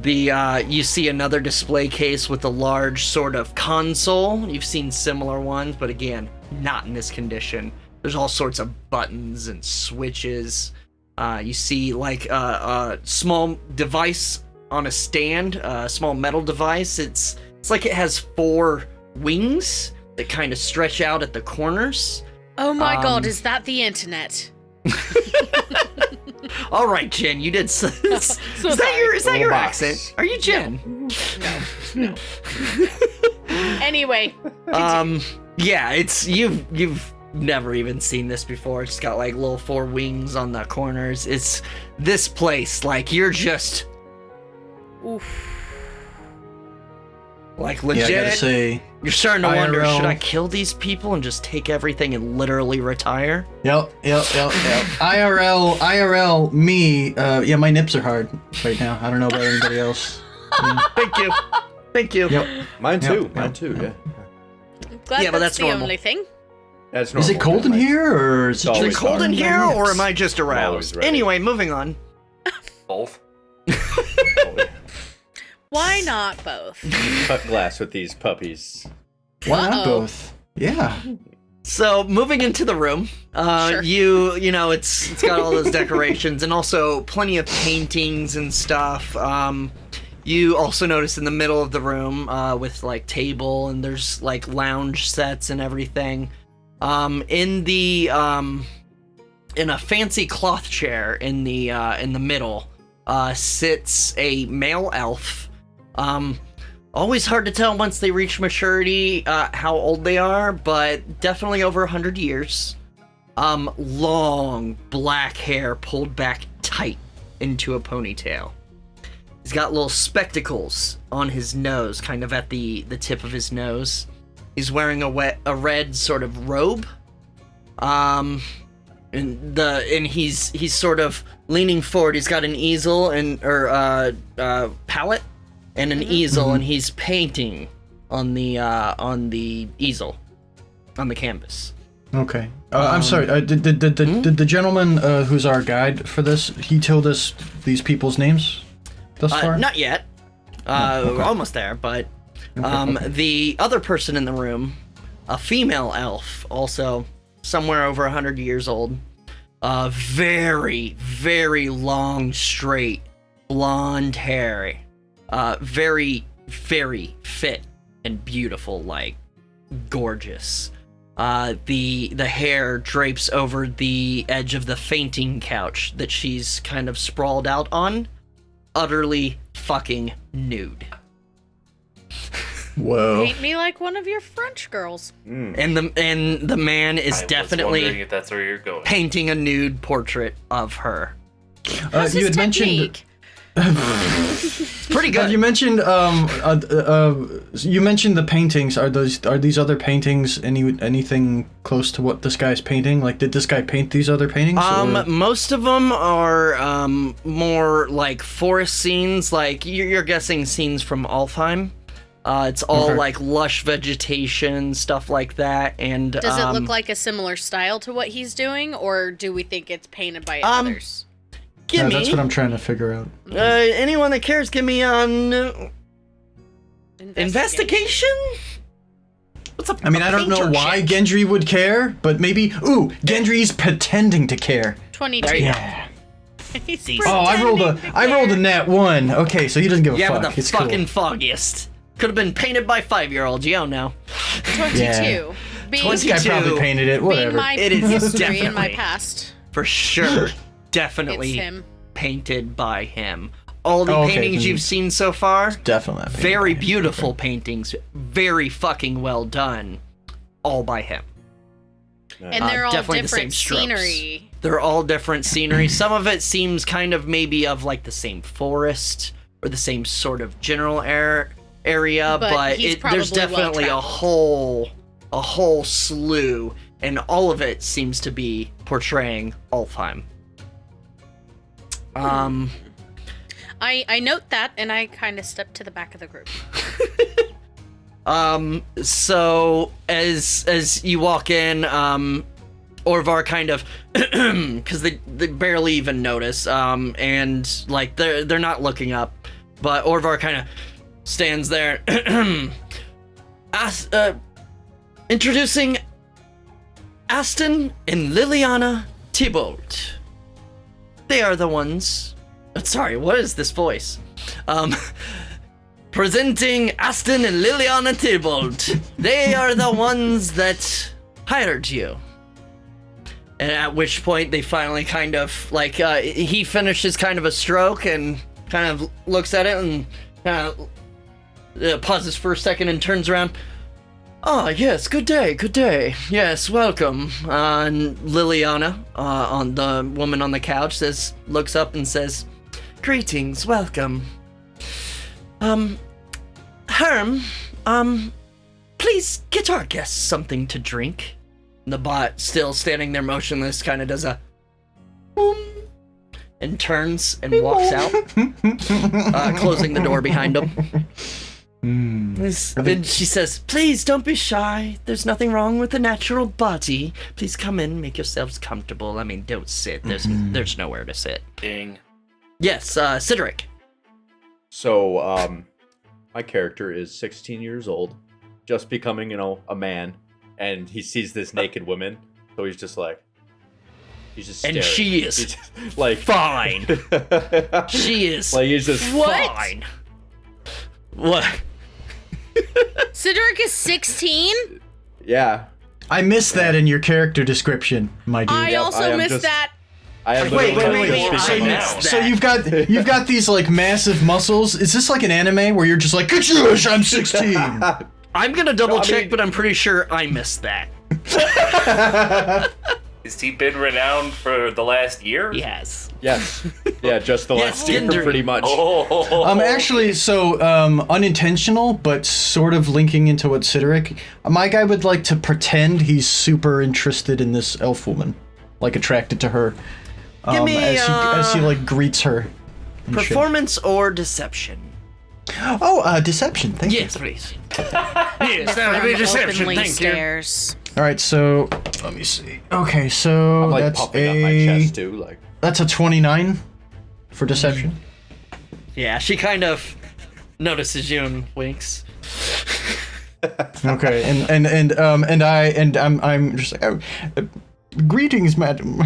You see another display case with a large sort of console. You've seen similar ones, but again, not in this condition. There's all sorts of buttons and switches. You see like a small device on a stand, a small metal device. It's like it has 4 wings that kind of stretch out at the corners. Oh my god, is that the internet? All right, Jen, you did. Is that your accent? Are you Jen? No. Anyway. Yeah, it's you've never even seen this before. It's got like little 4 wings on the corners. It's this place, like you're just Oof. like Yeah, legit. I gotta say. You're starting to wonder, IRL. should I kill these people and just take everything and literally retire? Yep. IRL, me. Yeah, my nips are hard right now. I don't know about anybody else. Thank you. Thank you. Yep. Mine too. Yep. Mine too. Yeah. I'm glad Yeah, but that's that's the normal. only thing. That's Is it normal, cold in man. here, or is it It's Is always it cold in dark. here, or am I just always aroused? ready. Anyway, moving on. Both. Why not both? Cut glass with these puppies. Why not Uh-oh. both? Yeah. So moving into the room, Sure. you know it's got all those decorations and also plenty of paintings and stuff. You also notice in the middle of the room with like table and there's like lounge sets and everything. In a fancy cloth chair in the middle sits a male elf. Always hard to tell once they reach maturity how old they are, but definitely over 100 years. Long black hair pulled back tight into a ponytail. He's got little spectacles on his nose, kind of at the tip of his nose. He's wearing a red sort of robe. And he's sort of leaning forward. He's got an easel or palette and an easel, and he's painting on the easel, on the canvas. Okay. I'm sorry. Did the gentleman who's our guide for this, he told us these people's names thus far? Not yet. okay. We're almost there, but Okay. the other person in the room, a female elf, also somewhere over 100 years old, very, very long, straight, blonde hair, very, very fit and beautiful, like gorgeous. The hair drapes over the edge of the fainting couch that she's kind of sprawled out on, utterly fucking nude. Whoa. Paint me like one of your French girls. And the man is I was wondering definitely if that's where you're going. painting a nude portrait of her. How's You his had mentioned. technique? Pretty good. You mentioned the paintings. Are these other paintings anything close to what this guy's painting? Like, did this guy paint these other paintings? or- Most of them are more like forest scenes, like you're guessing scenes from Alfheim. It's all Okay. like lush vegetation, stuff like that, and Does it look like a similar style to what he's doing, or do we think it's painted by others? Give Yeah, me that's what I'm trying to figure out. anyone that cares. Give me an investigation. What's up? I mean, I don't know why Gendry would care, but maybe. Ooh, Gendry's pretending to care. 22. There you go. Yeah. He's Oh, I rolled a pretending to nat one. Okay, so he doesn't give a Yeah, fuck. with the It's fucking cool. foggiest. Could have been painted by 5-year-olds. You don't know. care. 22. Yeah. Being, This guy 22. probably painted it. being Whatever. my It is history in my definitely. past. For sure. It's Definitely him. painted by him. All the Oh, okay, paintings then- you've seen so far, Definitely. not painted very by him. beautiful paintings, very fucking well done, all by him. And they're all definitely the same different strokes. scenery. They're all different scenery. Some of it seems kind of maybe of like the same forest or the same sort of general area, But he's there's probably definitely a whole slew, and all of it seems to be portraying Alfheim. I note that, and I kind of step to the back of the group. So as you walk in, Orvar kind of, because they barely even notice, and like they're not looking up, but Orvar kind of stands there. Introducing Aston and Liliana Tibold. They are the ones. Sorry, what is this voice? Presenting Aston and Liliana Tibold. They are the ones that hired you. And at which point they finally kind of, like, he finishes kind of a stroke and kind of looks at it and kind of pauses for a second and turns around. Oh, yes, good day, good day. Yes, welcome. And Liliana, on the woman on the couch, looks up and says, greetings, welcome. Herm, please get our guests something to drink. The bot, still standing there motionless, kind of does a boom and turns and walks out, closing the door behind him. And she says, please don't be shy. There's nothing wrong with the natural body. Please come in, make yourselves comfortable. I mean, don't sit. There's nowhere to sit. Ding. Yes, Cydorik. So, my character is 16 years old, just becoming, a man, and he sees this naked woman, so he's just staring. And she is He's just, like fine. She is like he's just fine. What? Cydorik is 16? Yeah. I missed that in your character description, my dude. I I also am missed just- that. I am Wait, literally I speaking now. missed So that. you've got these like massive muscles. Is this like an anime where you're just like, "Kachush, I'm 16"? I'm gonna double check, mean- but I'm pretty sure I missed that. Has he been renowned for the last year? Yes. Yes. Yeah, just the Yes, last year, Gendry. pretty much. Oh. Actually, so unintentional, but sort of linking into what Cydorik. My guy would like to pretend he's super interested in this elf woman, like attracted to her. Give me, as he like greets her. and shit. Performance or deception? Oh, deception. Thank you. Yes, please. Yes, that would be deception. Openly Thank you. stares. All right, so let me see. Okay, so I'm like that's puffing up my chest too, like. That's a 29 for deception. Yeah, she kind of notices you and winks. Okay, I'm just like, greetings, madam.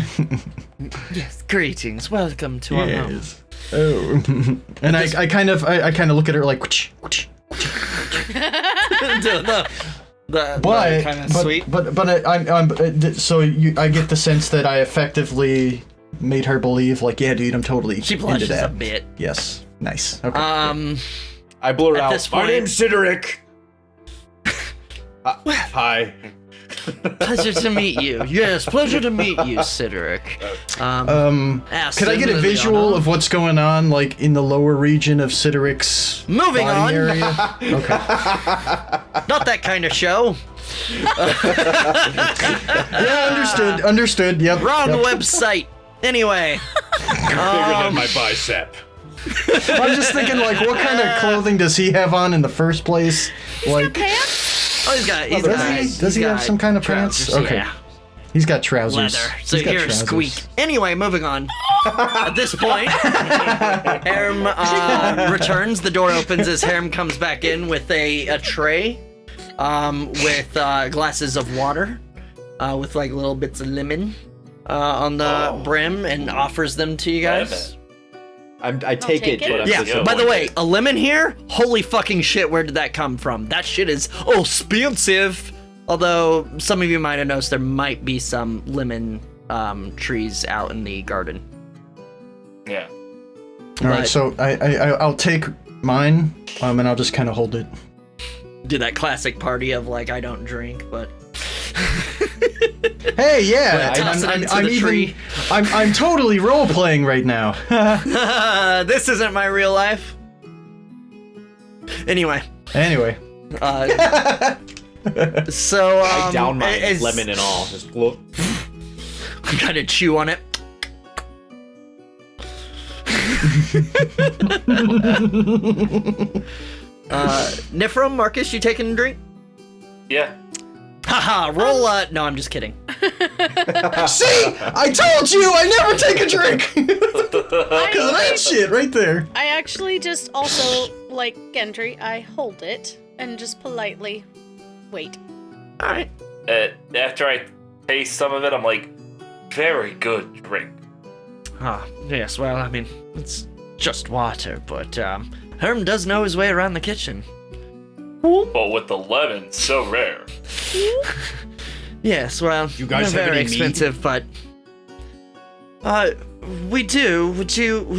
Yes, greetings. Welcome to our home. Oh, and I kind of look at her like, but kind of sweet. So I get the sense that I effectively made her believe, like, yeah, dude, I'm totally She into blushes that. a bit. Yes, nice. Okay. I blur At out. this My point- name's Cydorik. Hi. Pleasure to meet you. Yes, pleasure to meet you, Cydorik. Could I get a visual of what's going on, like in the lower region of Cydorik's Moving body on. area? Okay. Not that kind of show. Yeah, understood. Yep. Wrong yep. website. Anyway, Bigger than my bicep. I was just thinking, like, what kind of clothing does he have on in the first place? Like, Pants? oh, does he have some kind of pants? trousers, Okay. Yeah. He's got trousers. Leather. So He's got here, trousers. squeak. Anyway, moving on. At this point, Herm returns. The door opens as Herm comes back in with a tray with glasses of water with like little bits of lemon on the brim and offers them to you guys. I take take it, it. but I'm Yeah, just by the way, a lemon here? Holy fucking shit, where did that come from? That shit is expensive. Although, some of you might have noticed there might be some lemon trees out in the garden. Yeah. All right, But- so I'll take mine, and I'll just kind of hold it. Do that classic party of, like, I don't drink, but... Hey, yeah, Toss and it into the tree. I'm totally role playing right now. This isn't my real life. Anyway, Anyway, so, I down my as- lemon and all. Just look. kind of chew on it. Niphirim, Marcus, you taking a drink? Yeah. Haha, roll no, I'm just kidding. see, I told you I never take a drink because of that shit right there. I actually just also, like Gendry, I hold it and just politely wait. Alright. After I taste some of it, I'm like, very good drink. Ah, yes, well, I mean, it's just water, but, Herm does know his way around the kitchen. But with the lemon, so rare. Yes, well, You guys they're have very any meat? expensive, but we do. Would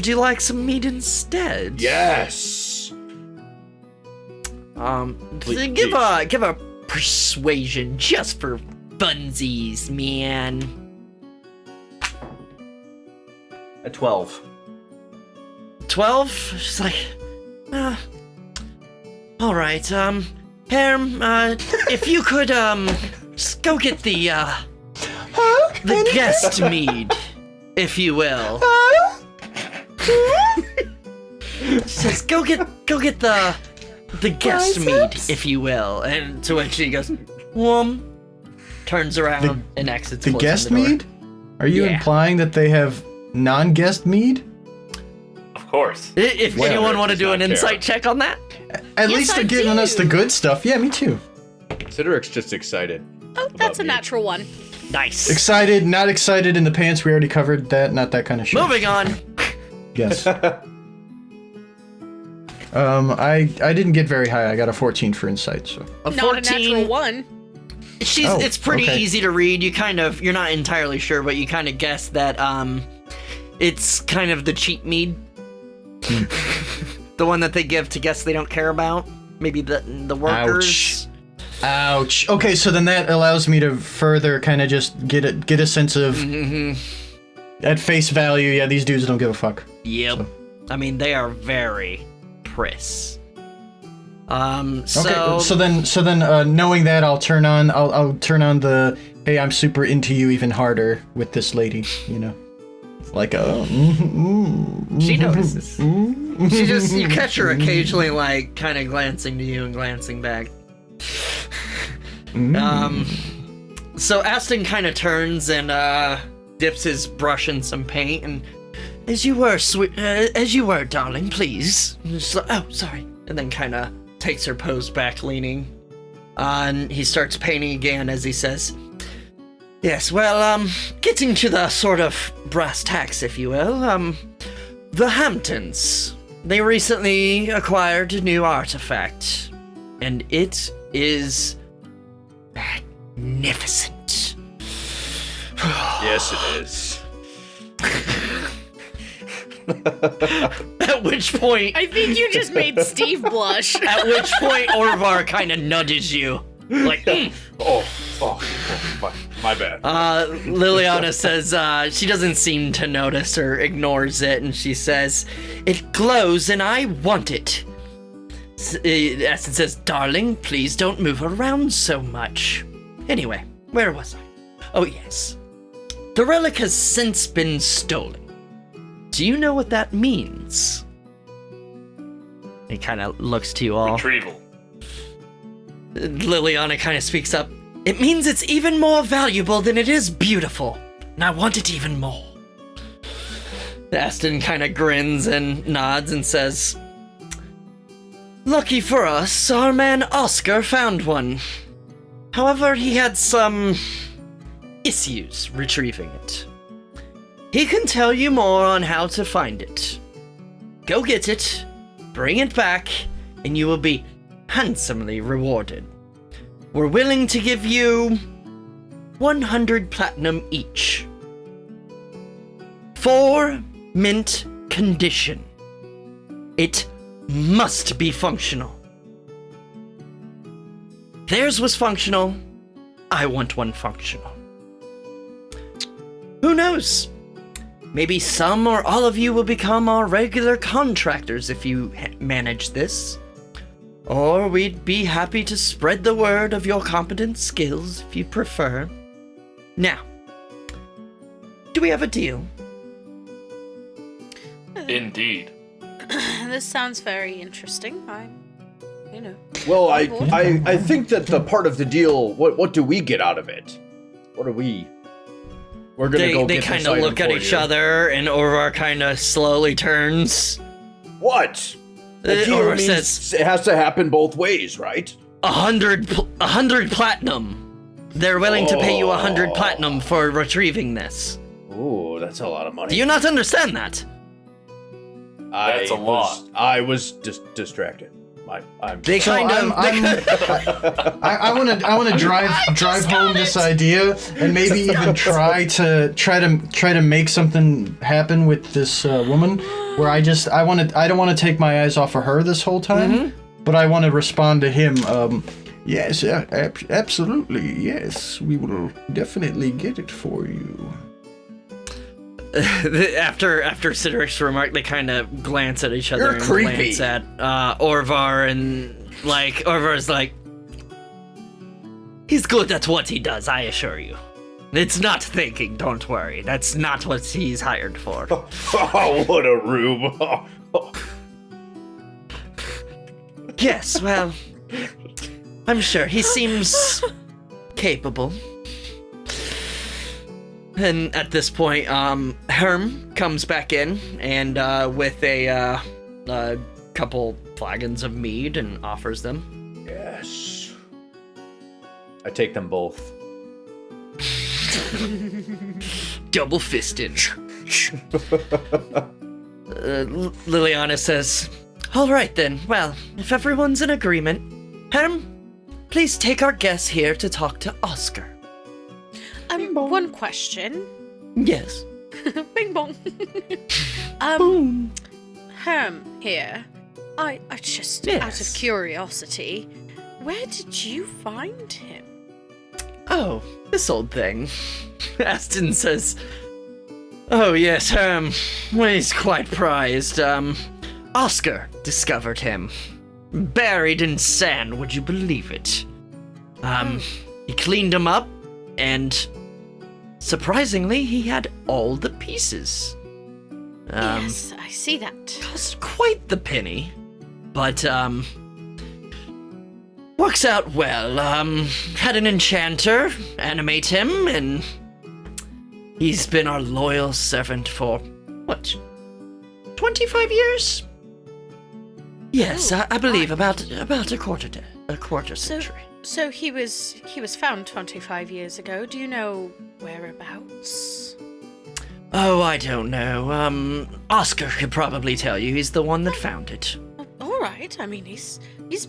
you like some meat instead? Yes. Please. Give a persuasion just for funsies, man. At 12. 12? She's like, all right, Herm, if you could, just go get the guest mead, if you will. She says, go get the the guest mead, if you will. And to which she goes, turns around and exits. The guest mead? Are you implying that they have non-guest mead? Of course. If anyone want to do an insight check on that? At least they're giving us the good stuff. Yeah, me too. Cydoric's just excited. Oh, that's a natural one. Nice. Excited, not excited in the pants. We already covered that. Not that kind of shit. Moving on. Yes. I didn't get very high. I got a 14 for insight. So. A 14. Not a natural one. It's pretty easy to read. You're not entirely sure, but you kind of guess that it's kind of the cheap mead. The one that they give to guests they don't care about. Maybe the workers. Ouch. Okay, so then that allows me to further kind of just get a sense of at face value. Yeah, these dudes don't give a fuck. Yep. So. I mean, they are very priss. Okay, so then knowing that, I'll turn on the hey, I'm super into you even harder with this lady, you know. Like she notices. You catch her occasionally like kind of glancing to you and glancing back. So Aston kind of turns and dips his brush in some paint and as you were, darling, please. Oh, sorry. And then kind of takes her pose back, leaning. And he starts painting again as he says, yes, well, getting to the sort of brass tacks, if you will, the Hamptons, they recently acquired a new artifact, and it is magnificent. Yes, it is. At which point... I think you just made Steve blush. At which point Orvar kind of nudges you. Like, Oh, my bad. Liliana says she doesn't seem to notice or ignores it, and she says, it glows and I want it. Aston says, darling, please don't move around so much. Anyway, where was I? Oh, yes. The relic has since been stolen. Do you know what that means? He kind of looks to you all. Retrieval. Liliana kind of speaks up. It means it's even more valuable than it is beautiful, and I want it even more. Aston kind of grins and nods and says, lucky for us, our man Oscar found one. However, he had some issues retrieving it. He can tell you more on how to find it. Go get it, bring it back, and you will be handsomely rewarded. We're willing to give you 100 platinum each. For mint condition. It must be functional. Theirs was functional. I want one functional. Who knows? Maybe some or all of you will become our regular contractors if you manage this. Or we'd be happy to spread the word of your competent skills if you prefer. Now, do we have a deal? Indeed. This sounds very interesting. Well, I think that the part of the deal, what do we get out of it? What are we? We're gonna go. They kind of look at each other, and Orvar kind of slowly turns. What? The deal Orvar means says it has to happen both ways, right? 100 platinum. They're willing to pay you 100 platinum for retrieving this. Ooh, that's a lot of money. Do you not understand that? That's a lot. I was distracted. I want to drive home this idea and maybe even try to make something happen with this woman where I don't want to take my eyes off of her this whole time, but I want to respond to him. Yes, absolutely. Yes, we will definitely get it for you. After Cydoric's remark, they kind of glance at each other. You're and creepy. Glance at Orvar, and Orvar's like, he's good at what he does, I assure you. It's not thinking, don't worry. That's not what he's hired for. Oh, what a rube. Yes, well, I'm sure he seems capable. And at this point, Herm comes back in and with a couple flagons of mead and offers them. Yes. I take them both. Double fisted. Liliana says, "All right then. Well, if everyone's in agreement, Herm, please take our guest here to talk to Oscar." One question. Yes. Bing bong. Boom. Herm here. I just, out of Yes. curiosity, where did you find him? Oh, this old thing. Aston says, "Oh yes, well, he's quite prized. Oscar discovered him. Buried in sand, would you believe it? He cleaned him up, and surprisingly, he had all the pieces. Yes, I see that. Cost quite the penny, but, works out well. Had an enchanter animate him, and he's been our loyal servant for, 25 years? Yes, Oh, I believe right. about a quarter century. So he was found 25 years ago. Do you know whereabouts? Oh, I don't know. Oscar could probably tell you. He's the one that found it. All right. I mean, he's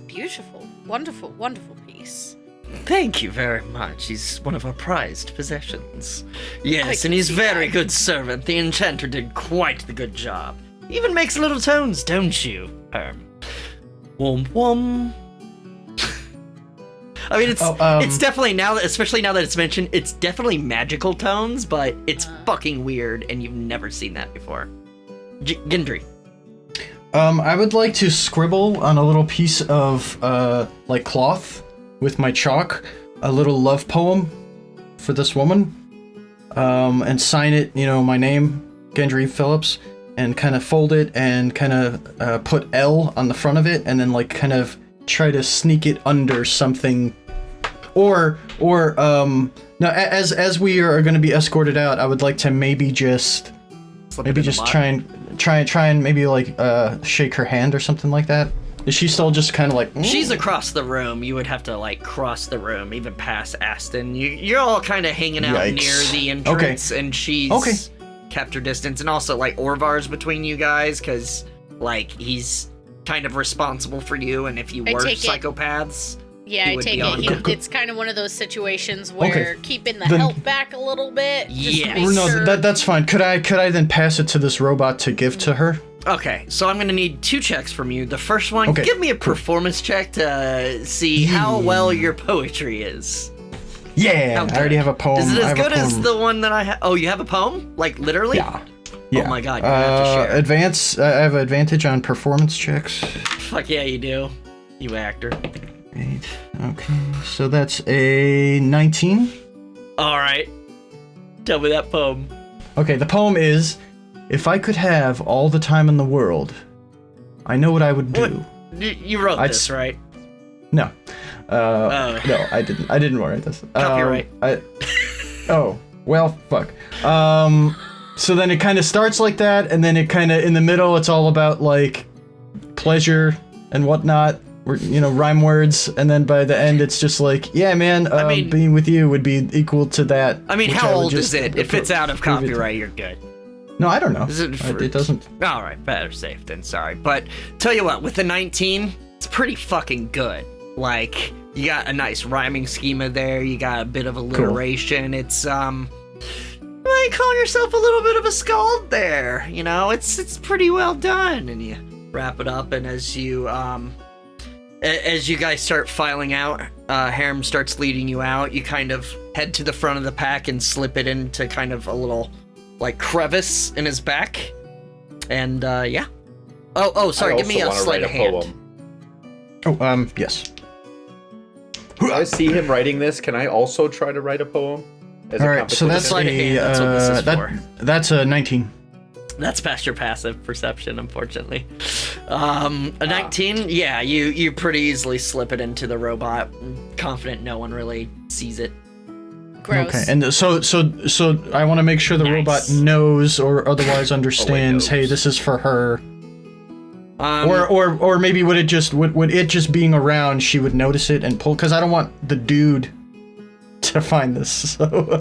beautiful. Wonderful, wonderful piece. Thank you very much. He's one of our prized possessions. Yes, can and he's see very that. good servant. The enchanter did quite the good job. Even makes little tones, don't you, Herm? Wom wom. I mean, it's definitely now that, especially now that it's mentioned, it's definitely magical tones, but it's fucking weird, and you've never seen that before. Gendry. I would like to scribble on a little piece of like cloth with my chalk a little love poem for this woman, and sign it, my name, Gendry Phillips, and kind of fold it and kind of put L on the front of it, and then like kind of try to sneak it under something, or now as we are going to be escorted out, I would like to maybe just try and maybe like shake her hand or something like that. Is she still just kind of like? She's across the room. You would have to like cross the room, even past Aston. You're all kind of hanging out Yikes. near the entrance, and she's kept her distance, and also like Orvar's between you guys, because like he's kind of responsible for you, and if you I were take it- psychopaths, Yeah, he I would take be on it. you. It's kind of one of those situations where Okay. keeping the Then- help back a little bit. Just Yeah. make No, sure. that's fine. Could I then pass it to this robot to give to her? Okay, so I'm gonna need 2 checks from you. The first one, Okay, give me a performance check to see how well your poetry is. Yeah, How I already good? have a poem. Is it I as have a good as poem. the one that I have? Oh, you have a poem? Like literally? Yeah. Yeah. Oh my god, you're gonna have to share. Advance. I have advantage on performance checks. Fuck yeah, you do. You actor. Great. Okay, so that's a 19. Alright. Tell me that poem. Okay, the poem is, if I could have all the time in the world, I know what I would do. What? You wrote I'd this, s- right? No. Oh. No, I didn't. I didn't write this. Copyright. Oh, well, fuck. So then it kind of starts like that, and then it kind of, in the middle, it's all about, like, pleasure and whatnot, rhyme words, and then by the end, it's just like, yeah, man, I mean- being with you would be equal to that. I mean, which how I would old just is it? If it's out of prove it to- copyright, you're good. No, I don't know. Is it for- It doesn't. Alright, better safe than sorry. But tell you what, with the 19, it's pretty fucking good. Like, you got a nice rhyming schema there, you got a bit of alliteration. It's you call yourself a little bit of a Skald there, it's pretty well done. And you wrap it up, and as you guys start filing out, Herm starts leading you out. You kind of head to the front of the pack and slip it into kind of a little like crevice in his back, and yeah. Oh, sorry. Give me a sleight of hand. Oh, yes. When I see him writing this, can I also try to write a poem? As All a right, so that's Sleight of hand, that's what this is for. that's a 19. That's past your passive perception, unfortunately. A 19? Yeah, you pretty easily slip it into the robot. Confident no one really sees it. Gross. Okay, and so I want to make sure the Nice. robot knows or otherwise understands. Hey, this is for her. Or maybe would it just being around, she would notice it and pull? Because I don't want the dude to find this. So.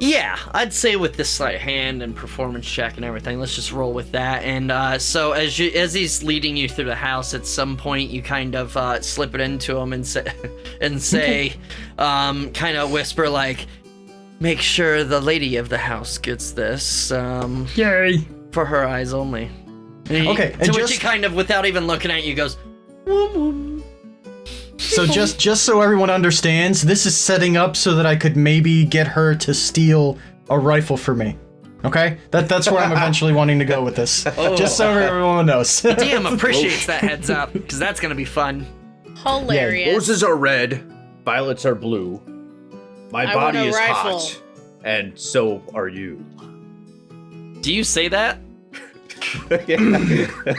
Yeah, I'd say with this like hand and performance check and everything, let's just roll with that. And so as he's leading you through the house, at some point you kind of slip it into him and say, kind of whisper like, "Make sure the lady of the house gets this. Yay! For her eyes only." And Okay, to and which he kind of, without even looking at you, goes, "Woom woom." So just so everyone understands, this is setting up so that I could maybe get her to steal a rifle for me. Okay? That's where I'm eventually wanting to go with this. Just so everyone knows. DM appreciates that heads up, because that's gonna be fun. Hilarious. Roses are red, violets are blue. My I body want a is rifle. hot, and so are you. Do you say that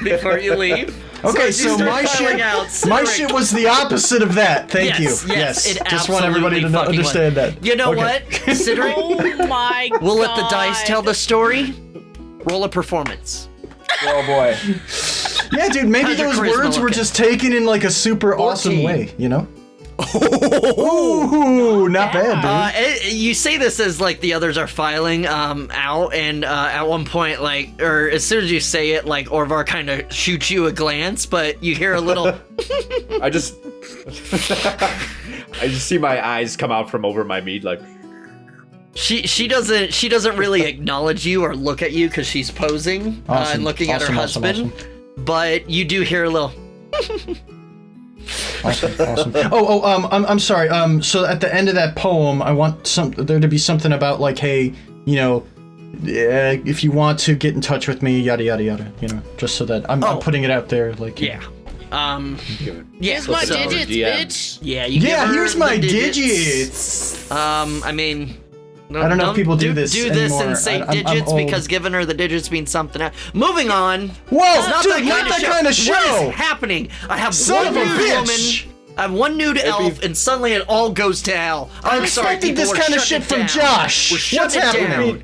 before you leave? Okay, as you so start my filing shit, out, my Cydorik- shit was the opposite of that. Thank you. Yes, it Just want everybody to absolutely fucking understand was. that. You know Okay. what, Cydorik? Oh my god. We'll let the dice tell the story. Roll a performance. Oh boy. Yeah, dude, maybe How's your those charisma words were looking? just taken in like a super awesome 14. way, you know? Ooh, not bad, dude. You say this as like the others are filing out, and at one point, like, or as soon as you say it, like Orvar kind of shoots you a glance, but you hear a little. I just see my eyes come out from over my mead like. She doesn't really acknowledge you or look at you because she's posing Awesome, and looking at her awesome, husband, but you do hear a little. Awesome. I'm sorry. So at the end of that poem, I want there to be something about like, hey, you know, if you want to get in touch with me, yada yada yada. You know, just so that I'm putting it out there, like. Yeah. Yeah. Here's my so- digits, DM. bitch. Yeah. You give Yeah, her here's the my digits. I mean. I don't know if people do this Do this anymore. and say I'm digits old. because giving her the digits means something else. Moving on. Whoa, It's not dude, that not kind that of show. kind of show. What is happening? I have Son one of a nude bitch. woman. I have one nude elf, and suddenly it all goes to hell. I'm I sorry, expected people. this We're kind of shutting shit it from down. Josh. We're shutting What's it happening? down.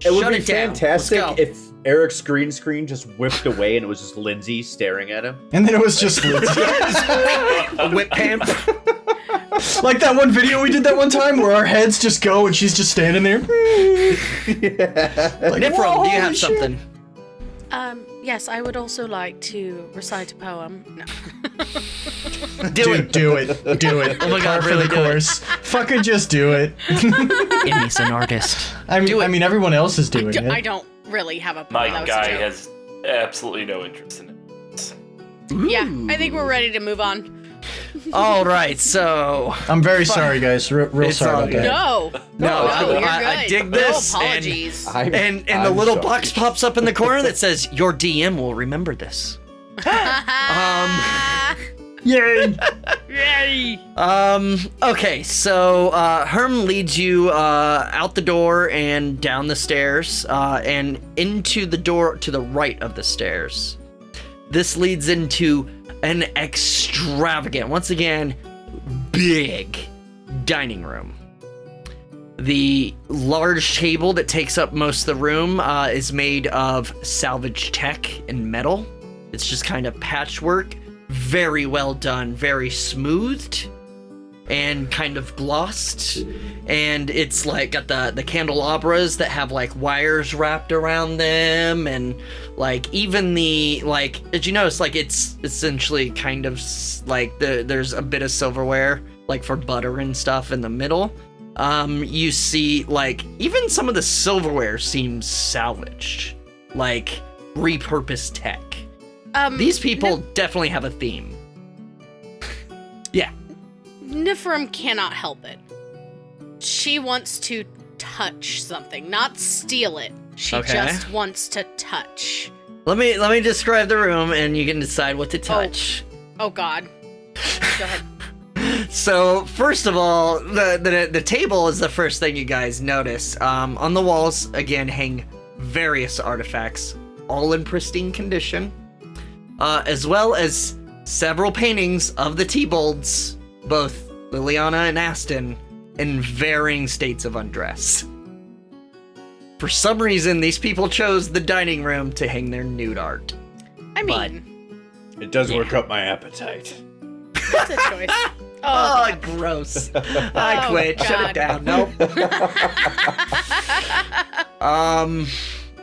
It would Shut be it down. fantastic Let's go. if Eric's green screen just whipped away and it was just Lindsay staring at him. And then it was just a whip pamp. like that one video we did that one time where our heads just go and she's just standing there. Like, Niphirim, whoa, do you have holy shit. something? Yes, I would also like to recite a poem. No. Dude, do it. Do it. Oh my God, Par really for the do it. course. Fucking just do it. Emmy's an artist. I Do it. mean, everyone else is doing I it. don't really have a My that was a guy joke. has absolutely no interest in it. Yeah, I think we're ready to move on. All right, so I'm very sorry, guys. Real It's sorry all about good. that. No, No, you're I good. dig this, No and- apologies. and the I'm little sorry. box pops up in the corner that says your DM will remember this. Yay! Yay! Okay, so Herm leads you out the door and down the stairs and into the door to the right of the stairs. This leads into an extravagant, once again, big dining room. The large table that takes up most of the room is made of salvage tech and metal. It's just kind of patchwork, very well done, very smoothed, and kind of glossed. And it's like got the candelabras that have like wires wrapped around them, and like even the like, did you notice like it's essentially kind of like there's a bit of silverware like for butter and stuff in the middle. You see like even some of the silverware seems salvaged, like repurposed tech. These people definitely have a theme. Yeah. Niphirim cannot help it. She wants to touch something, not steal it. She Okay. just wants to touch. Let me describe the room, and you can decide what to touch. Oh God. Go ahead. So first of all, the table is the first thing you guys notice. On the walls again hang various artifacts, all in pristine condition, as well as several paintings of the Tibolds, both Liliana and Aston, in varying states of undress. For some reason, these people chose the dining room to hang their nude art. I mean, It does work up my appetite. that's a choice. Oh, gross. I quit. Shut it God. down. Nope.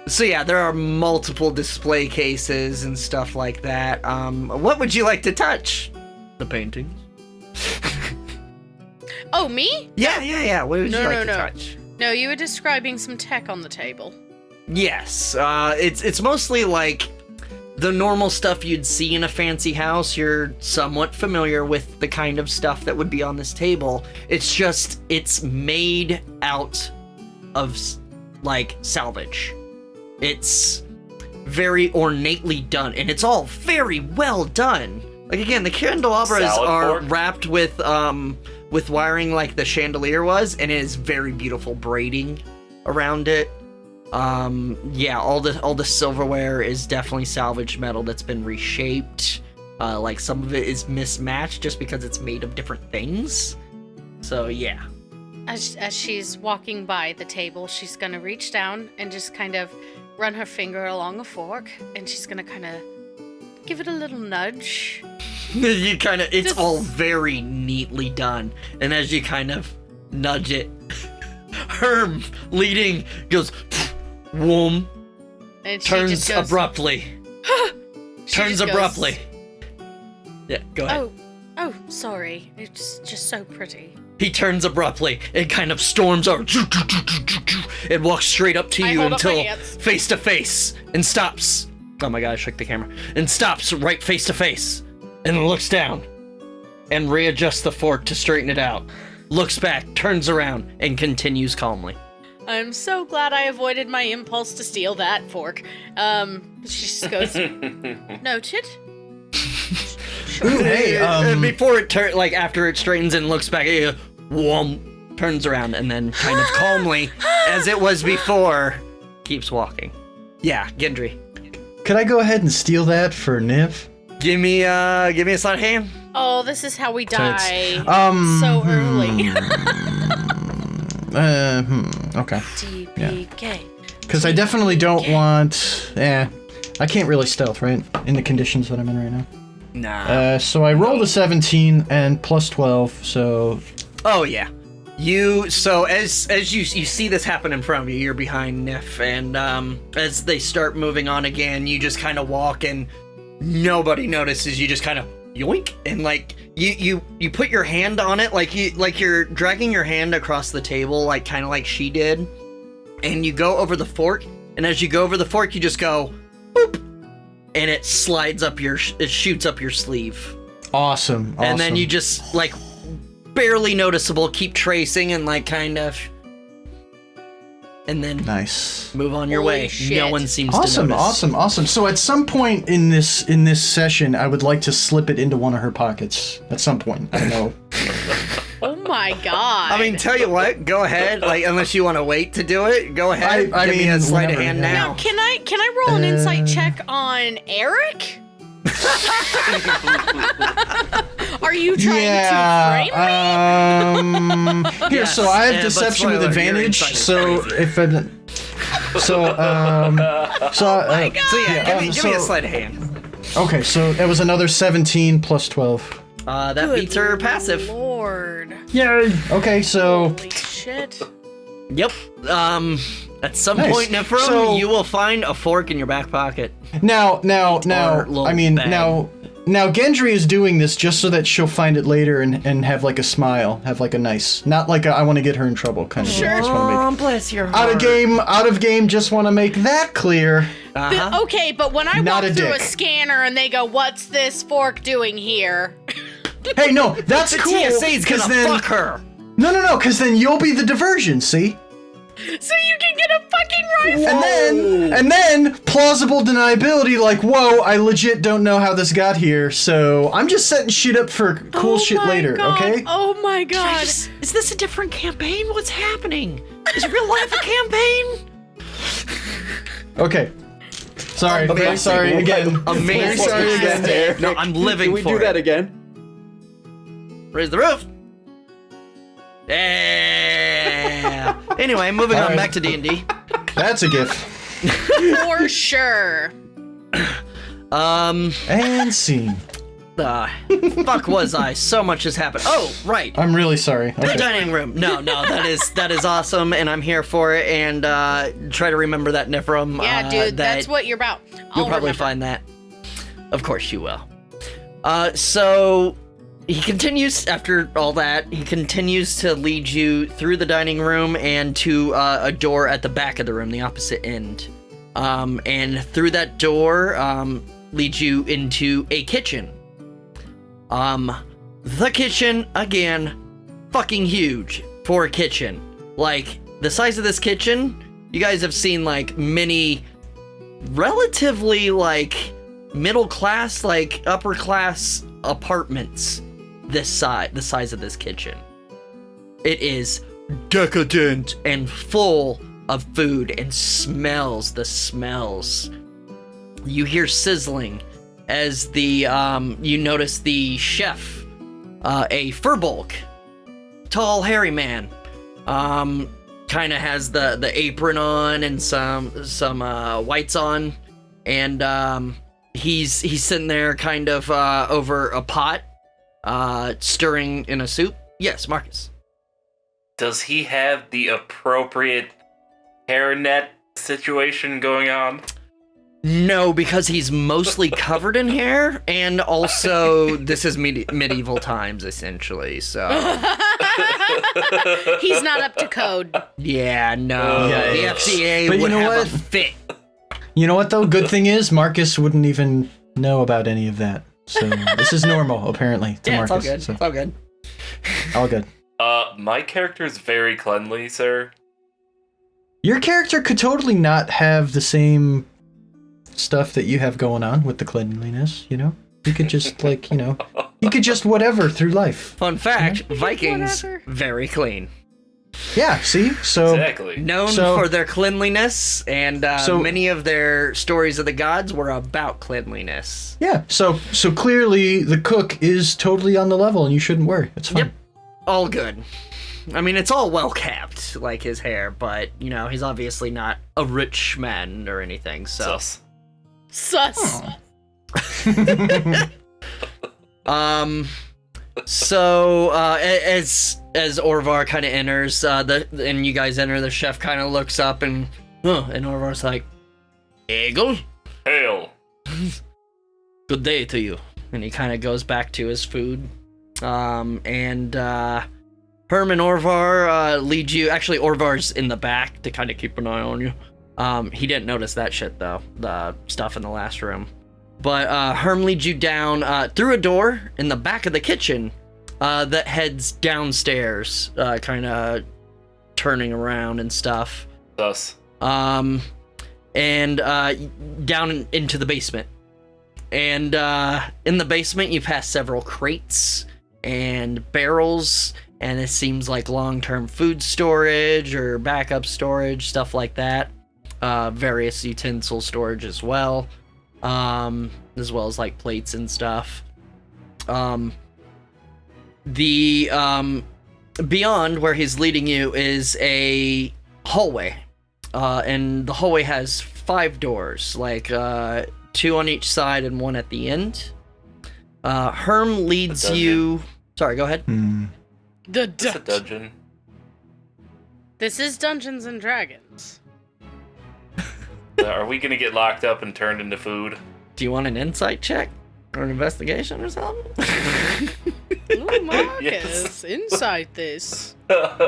So yeah, there are multiple display cases and stuff like that. What would you like to touch? The paintings. Oh, me? Yeah. What would you like to No. touch? No, you were describing some tech on the table. Yes. It's mostly like the normal stuff you'd see in a fancy house. You're somewhat familiar with the kind of stuff that would be on this table. It's just, it's made out of, like, salvage. It's very ornately done, and it's all very well done. Like, again, the candelabras Salad are fork? wrapped with wiring like the chandelier was, and it is very beautiful braiding around it. Yeah, all the silverware is definitely salvaged metal that's been reshaped. Like, some of it is mismatched just because it's made of different things. So, yeah. As she's walking by the table, she's gonna reach down and just kind of run her finger along a fork, and she's gonna kind of give it a little nudge. You kind of, it's Just- all very neatly done. And as you kind of nudge it, Herm leading goes, whoom, And she turns just goes, abruptly. she Turns just goes, abruptly. Yeah, go ahead. Oh, sorry. It's just so pretty. He turns abruptly and kind of storms over and walks straight up to I you hold up my until hands. face to face and stops. Oh my god, I shook the camera. And stops right face to face and looks down and readjusts the fork to straighten it out. Looks back, turns around, and continues calmly. I'm so glad I avoided my impulse to steal that fork. She just goes, noted. Ooh, hey, And before it like after it straightens and looks back at you, whoom, turns around and then kind of calmly, as it was before, keeps walking. Yeah, Gendry. could I go ahead and steal that for Niv? Give me a sleight of hand. Oh, this is how we die. It's- so early. Okay. TPK. Because I definitely don't want. I can't really stealth, right? In the conditions that I'm in right now. Nah. So I rolled a 17 and plus 12, so. Oh yeah. So as you see this happen in front of you, you're behind Nif, and as they start moving on again, you just kind of walk and nobody notices. You just kind of yoink, and like you put your hand on it, like you're dragging your hand across the table, like kind of like she did, and you go over the fork, and as you go over the fork, you just go boop, and it slides up it shoots up your sleeve. Awesome. And then you just, like, barely noticeable, keep tracing and, like, kind of... And then Nice. move on your Holy way. shit. No one seems to notice. Awesome. So at some point in this session, I would like to slip it into one of her pockets. At some point. I don't know. Oh my god. I mean, tell you what, go ahead. Like, unless you want to wait to do it, go ahead. I Give me mean, a sleight of whenever, hand yeah. now. Can I roll an insight check on Eric? Are you trying to frame me? Here, Yes, so I have but deception with spoiler, your advantage. insight is So crazy. if I, so So yeah, give me a so- sleight of hand. Okay, so that was another 17 plus 12. That Good beats her passive. Lord. Yay! Okay, so Holy shit. Yep. At some Nice. point, Niphirim, So- you will find a fork in your back pocket. now, Or little I mean, bag. now Gendry is doing this just so that she'll find it later and have like a smile, have like a nice, not like a, I want to get her in trouble kind of thing. Sure. Just wanna make, Bless your out of game, just want to make that clear. Okay, but when I Not walk a through a dick. scanner and they go, "What's this fork doing here?" Hey, no, that's The cool. TSA's gonna 'cause then, fuck her. No, because then you'll be the diversion, see? So you can get a fucking rifle. And then plausible deniability, like, whoa, I legit don't know how this got here, so I'm just setting shit up for cool shit my later, God. okay? Oh my god. Is this a different campaign? What's happening? Is real life a campaign? Okay. Sorry, very sorry again. Amazing. Very sorry again. Eric. No, I'm living Can we for do it. that again? Raise the roof. Yeah. Anyway, moving on Alright. back to D&D. That's a gift. For sure. And scene. The fuck was I? So much has happened. Oh, right. I'm really sorry. The Okay. dining room. No, that is awesome, and I'm here for it. And try to remember that Niphirim. Yeah, dude, that that's what you're about. you'll probably remember. find that. Of course you will. So he continues after all that. He continues to lead you through the dining room and to a door at the back of the room, the opposite end. And through that door leads you into a kitchen. The kitchen, again, fucking huge for a kitchen. Like, the size of this kitchen, you guys have seen, like, many relatively, like, middle class, like, upper class apartments this size, the size of this kitchen. It is decadent and full of food and smells, the smells. You hear sizzling as the you notice the chef, a furbolg, tall, hairy man, kind of has the apron on and some whites on, and he's sitting there kind of over a pot, stirring in a soup. Yes, Marcus. Does he have the appropriate hairnet situation going on? No, because he's mostly covered in hair, and also this is medieval times, essentially, so... He's not up to code. Yeah, no, Yeah, the yeah. FCA But you would know have what? a fit. You know what, though? Good thing is, Marcus wouldn't even know about any of that. So this is normal, apparently, to Yeah, Marcus. it's all good, So, it's all good. all good. My character's very cleanly, sir. Your character could totally not have the same stuff that you have going on with the cleanliness, you know? He could just, like, you know, he could just whatever through life. Fun fact, Vikings, Whatever. very clean. Yeah, see? So, Exactly. Known So- for their cleanliness, and So- many of their stories of the gods were about cleanliness. yeah, so clearly the cook is totally on the level and you shouldn't worry. It's fine. Yep, all good. I mean, it's all well kept, like his hair, but, you know, he's obviously not a rich man or anything, so... Sus. Sus. So as Orvar kind of enters, and you guys enter, the chef kind of looks up and Orvar's like, Egel, Hail. good day to you. And he kind of goes back to his food. And Herm and Orvar lead you. Actually, Orvar's in the back to kind of keep an eye on you. He didn't notice that shit though, the stuff in the last room. But Herm leads you down through a door in the back of the kitchen that heads downstairs, kind of turning around and stuff. Sus. And down into the basement. And in the basement, you pass several crates and barrels, and it seems like long-term food storage or backup storage, stuff like that. Various utensil storage as well as like plates and stuff. The beyond where he's leading you is a hallway, and the hallway has 5 doors, like 2 on each side and 1 at the end. Herm leads you. Sorry, go ahead. The It's a dungeon. dungeon. This is Dungeons and Dragons. Are we gonna get locked up and turned into food? Do you want an insight check or an investigation or something? Ooh, Marcus, Yes. inside this. gonna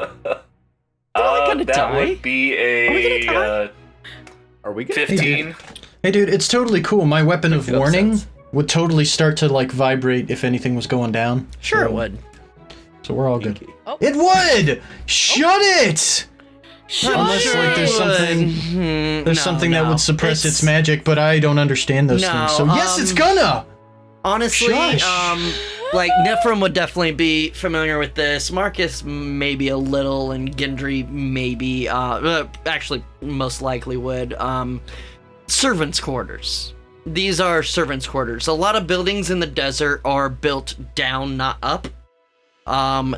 That die? would be Are we gonna a die? Are we gonna 15. Hey dude, it's totally cool. My weapon of Good warning sense. would totally start to like vibrate if anything was going down. Sure, it So- would. So we're all good. Oh. It would! Shut it! Unless like there's something there's something that would suppress its magic, but I don't understand those No, things. So yes, it's gonna! Honestly, Shush. like Niphirim would definitely be familiar with this. Marcus maybe a little, and Gendry maybe. Actually, most likely would. servants' quarters. These are servants' quarters. A lot of buildings in the desert are built down, not up. And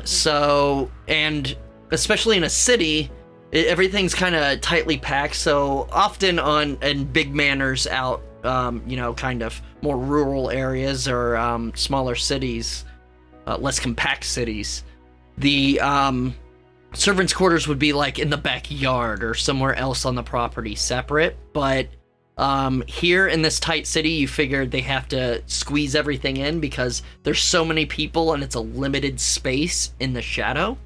especially in a city, everything's kind of tightly packed. So often in big manors out, kind of more rural areas or smaller cities, less compact cities, the servants' quarters would be like in the backyard or somewhere else on the property separate. But here in this tight city, you figured they have to squeeze everything in because there's so many people and it's a limited space in the shadow.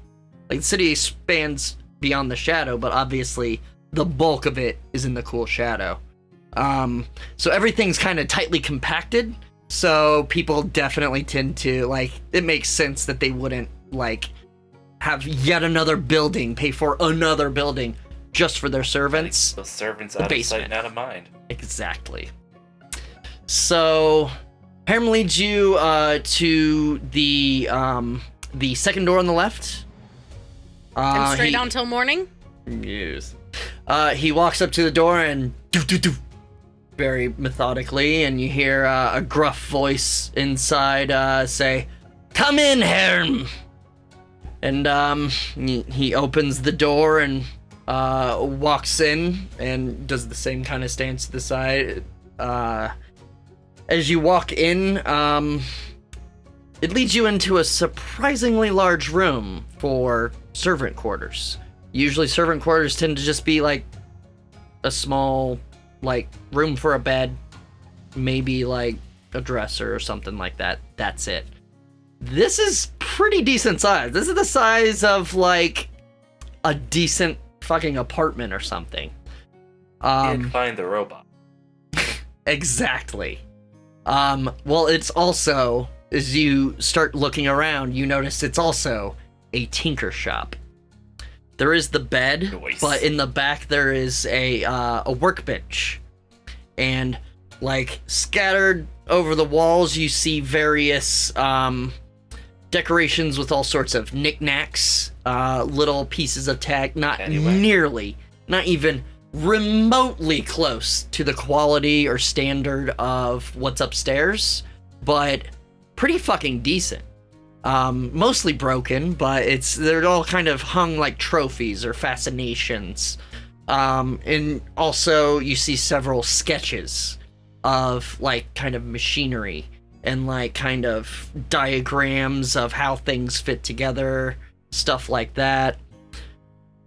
Like, the city spans beyond the shadow, but obviously the bulk of it is in the cool shadow. So everything's kind of tightly compacted. So people definitely tend to, like, it makes sense that they wouldn't, like, have yet another building, pay for another building just for their servants. The servants out of sight and out of mind. Exactly. So Herm leads you to the second door on the left. And straight on till morning? Yes. He walks up to the door and do very methodically, and you hear a gruff voice inside say, "Come in, Herm." And he opens the door and walks in and does the same kind of stance to the side. As you walk in, it leads you into a surprisingly large room for servant quarters. Usually servant quarters tend to just be like a small, like, room for a bed, maybe like a dresser or something like that. That's it. This is pretty decent size. This is the size of like a decent fucking apartment or something. Can't find the robot. Exactly. Well, it's also, as you start looking around, you notice it's also a tinker shop. There is the bed, Nice. but in the back there is a workbench. And, like, scattered over the walls, you see various decorations with all sorts of knickknacks, little pieces of tech, not even remotely close to the quality or standard of what's upstairs, but pretty fucking decent. Mostly broken, but they're all kind of hung like trophies or fascinations. And also you see several sketches of like kind of machinery and like kind of diagrams of how things fit together, stuff like that.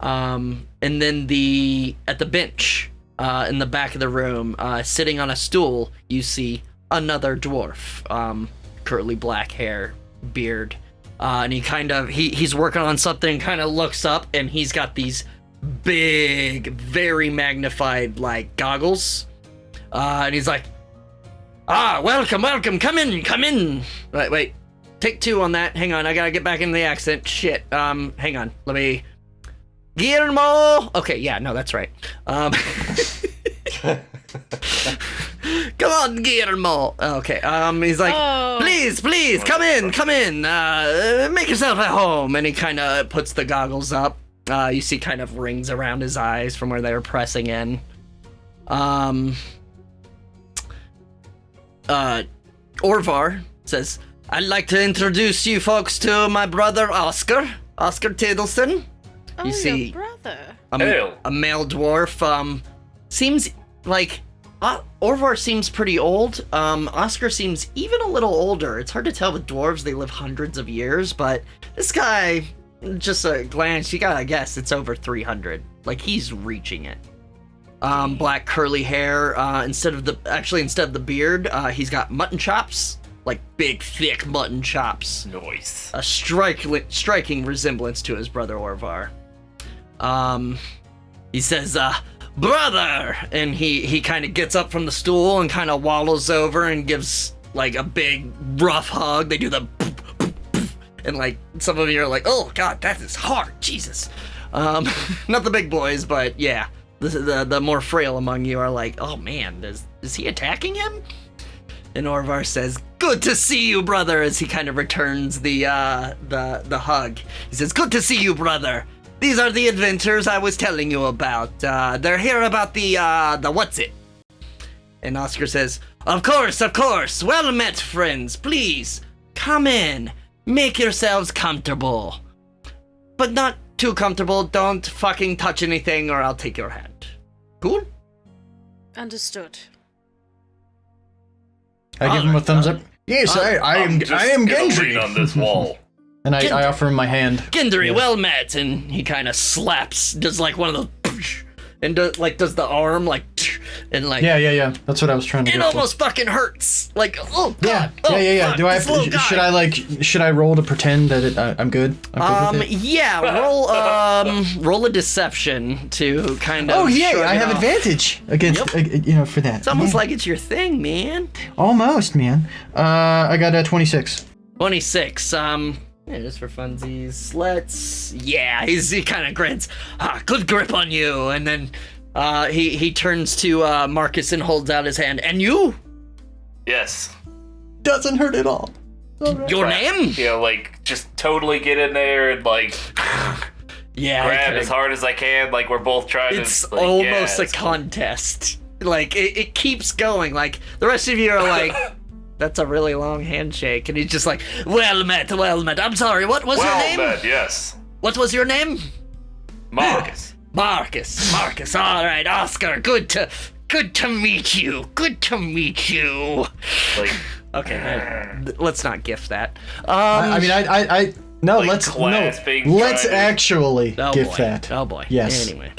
And then at the bench, in the back of the room, sitting on a stool, you see another dwarf, curly black hair, beard, and he's working on something, kind of looks up, and he's got these big, very magnified, like, goggles, and he's like, welcome, come in. Wait, take two on that, hang on, I gotta get back into the accent, shit, hang on, let me... Guillermo! Okay, yeah, no, that's right. Come on, Guillermo! Okay, he's like, please, come in, make yourself at home. And he kind of puts the goggles up. You see kind of rings around his eyes from where they were pressing in. Orvar says, I'd like to introduce you folks to my brother, Oscar Tiddleson. Oh, you see, your brother. A male dwarf. Seems like Orvar seems pretty old. Oscar seems even a little older. It's hard to tell with dwarves; they live hundreds of years. But this guy, just a glance, you gotta guess it's over 300. Like, he's reaching it. Black curly hair. Instead of the beard, he's got mutton chops. Like big, thick mutton chops. Nice. A striking resemblance to his brother Orvar. He says, brother! And he kind of gets up from the stool and kind of waddles over and gives, like, a big, rough hug. They do the poof, poof, poof, and, like, some of you are like, oh, God, that is hard, Jesus. Not the big boys, but, yeah. The more frail among you are like, oh, man, is he attacking him? And Orvar says, good to see you, brother, as he kind of returns the hug. He says, good to see you, brother. These are the adventures I was telling you about. They're here about the what's it? And Oscar says, of course. Well met, friends. Please, come in. Make yourselves comfortable. But not too comfortable. Don't fucking touch anything or I'll take your hand. Cool? Understood. I give him a thumbs up. Yes, I am Gendry. On this wall. And I offer him my hand. Gendry, well met. And he kind of slaps, does like one of those, and does the arm like, and like. Yeah. That's what I was trying to do. It almost fucking hurts. Like, oh god. Yeah. Fuck, Do I have? Should I roll to pretend that I'm good? I'm good with it? Yeah. Roll a deception to kind of. Oh yeah, shrug I it have off. advantage against for that. It's almost like it's your thing, man. Almost, man. I got a 26. 26. Yeah, just for funsies. He kind of grins. Good grip on you. And then he turns to Marcus and holds out his hand. And you? Yes. Doesn't hurt at all. Your name? You know, like, just totally get in there and, like, grab as hard as I can, like we're both trying it's to... Like, almost a cool. contest. Like, it keeps going. Like, the rest of you are like... That's a really long handshake, and he's just like, well met. I'm sorry, what was your name? Well met, yes. What was your name? Marcus. Marcus. All right, Oscar. Good to meet you. Like, Okay, let's not gift that. No, like let's actually gift that. Oh boy. Yes. Anyway.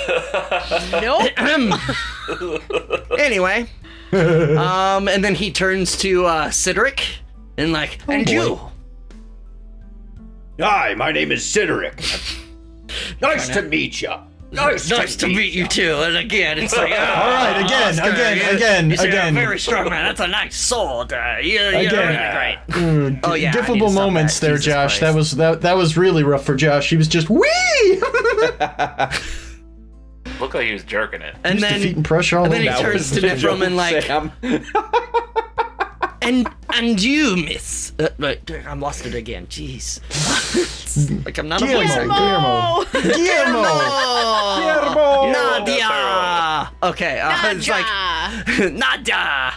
Nope. Anyway. And then he turns to Cydorik and like, and you. Hi, my name is Cydorik. Nice to meet you. Nice to meet you too. And again, it's like, all right, again. You're a very strong man. That's a nice sword. You're really great. Oh yeah. Difficult moments there, Jesus Josh. Christ. That was really rough for Josh. He was just wee. looked like he was jerking it. And then defeating pressure all and then he over. turns to Niphirim and like, Sam. and you, miss. Wait, I'm lost it again. Jeez. Like I'm not a voice actor. Guillermo. Nadia. Okay. It's like Nadia.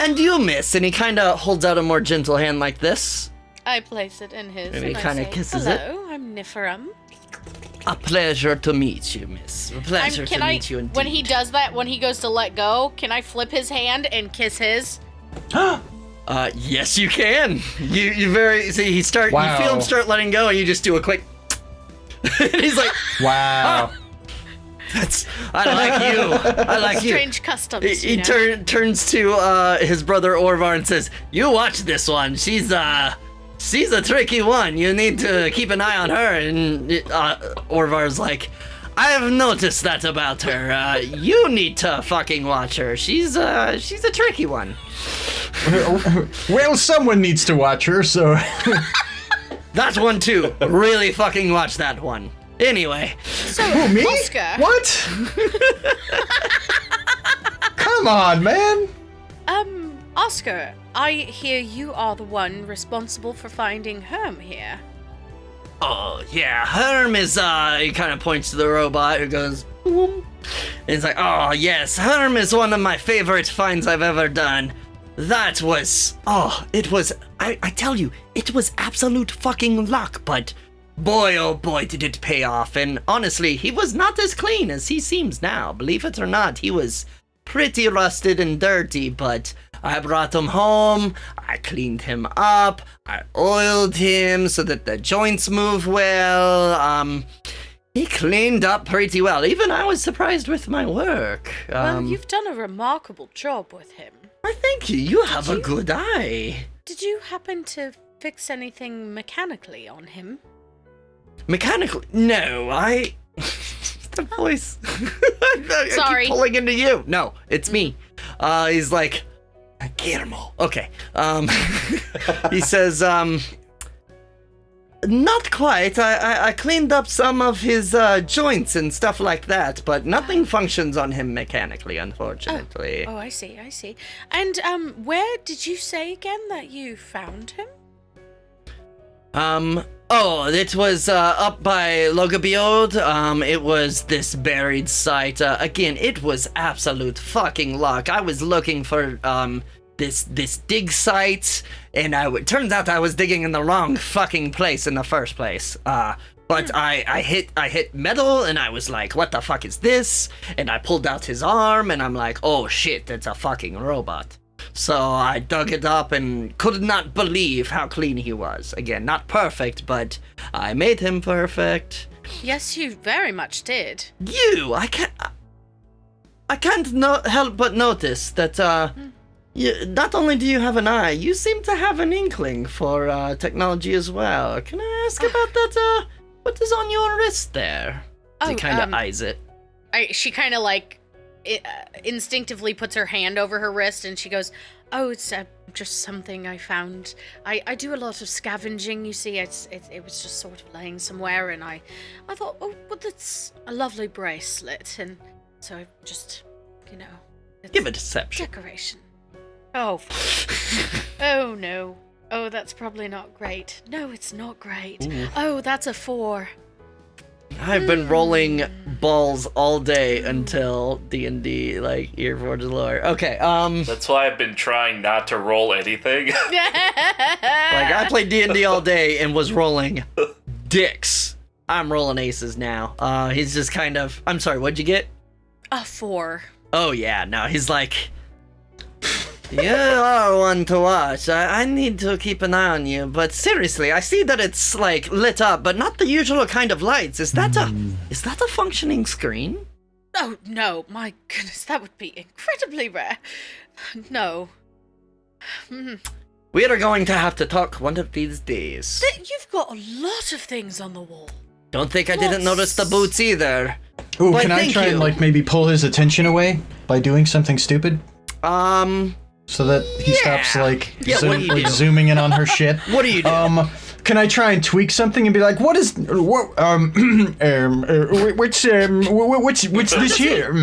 And you, miss. And he kind of holds out a more gentle hand like this. I place it in his. And he I kinda say, kisses it. Hello, I'm Niphirim. A pleasure to meet you, miss. A pleasure to meet you indeed. When he does that, when he goes to let go, can I flip his hand and kiss his? Yes, you can. You very see. You feel him start letting go, and you just do a quick. And he's like, wow. I like you. I like you. Strange customs. He turns to his brother Orvar and says, "You watch this one. She's a tricky one. You need to keep an eye on her." And Orvar's like, "I have noticed that about her. You need to fucking watch her. She's a tricky one." Well, someone needs to watch her, so. That one too. Really fucking watch that one. Anyway. So, me? Oscar. What? Come on, man. Oscar, I hear you are the one responsible for finding Herm here. Oh, yeah, Herm is, he kind of points to the robot who goes, boom. And he's like, oh, yes, Herm is one of my favorite finds I've ever done. That was, I tell you, it was absolute fucking luck, but boy, oh boy, did it pay off. And honestly, he was not as clean as he seems now. Believe it or not, he was pretty rusted and dirty, but I brought him home, I cleaned him up, I oiled him so that the joints move well. He cleaned up pretty well. Even I was surprised with my work. Well, you've done a remarkable job with him. I thank you. You have a good eye. Did you happen to fix anything mechanically on him? Mechanically? No, the voice. I keep pulling into you. No, it's me. He's like, Guillermo. Okay. He says, not quite. I cleaned up some of his joints and stuff like that, but nothing functions on him mechanically, unfortunately. Oh, I see. And where did you say again that you found him? Oh, it was up by Logabiod. It was this buried site. Again, it was absolute fucking luck. I was looking for this dig site, and turns out I was digging in the wrong fucking place in the first place. But I hit metal, and I was like, what the fuck is this? And I pulled out his arm, and I'm like, oh shit, it's a fucking robot. So I dug it up and could not believe how clean he was. Again, not perfect, but I made him perfect. Yes, you very much did. I can't help but notice that not only do you have an eye, you seem to have an inkling for technology as well. Can I ask about that? What is on your wrist there? He kind of eyes it. She kind of like instinctively puts her hand over her wrist, and she goes, "Oh, it's just something I found. I do a lot of scavenging. You see, it was just sort of laying somewhere, and I thought, oh, well, that's a lovely bracelet, and so I just, it's Give it deception. decoration. Oh, oh no. Oh, that's probably not great. No, it's not great. Ooh. Oh, that's a 4. I've been rolling balls all day until D&D, Ear Forge lore. Okay, That's why I've been trying not to roll anything. I played D&D all day and was rolling dicks. I'm rolling aces now. He's just kind of... I'm sorry, what'd you get? A 4. Oh, yeah, no, he's like... You are one to watch. I need to keep an eye on you. But seriously, I see that it's lit up, but not the usual kind of lights. Is that a functioning screen? Oh no, my goodness, that would be incredibly rare. No. We are going to have to talk one of these days. You've got a lot of things on the wall. Don't think I didn't notice the boots either. Ooh, can I try and maybe pull his attention away by doing something stupid? So that he stops zooming in on her shit. What do you do? Can I try and tweak something and be like, what's this here?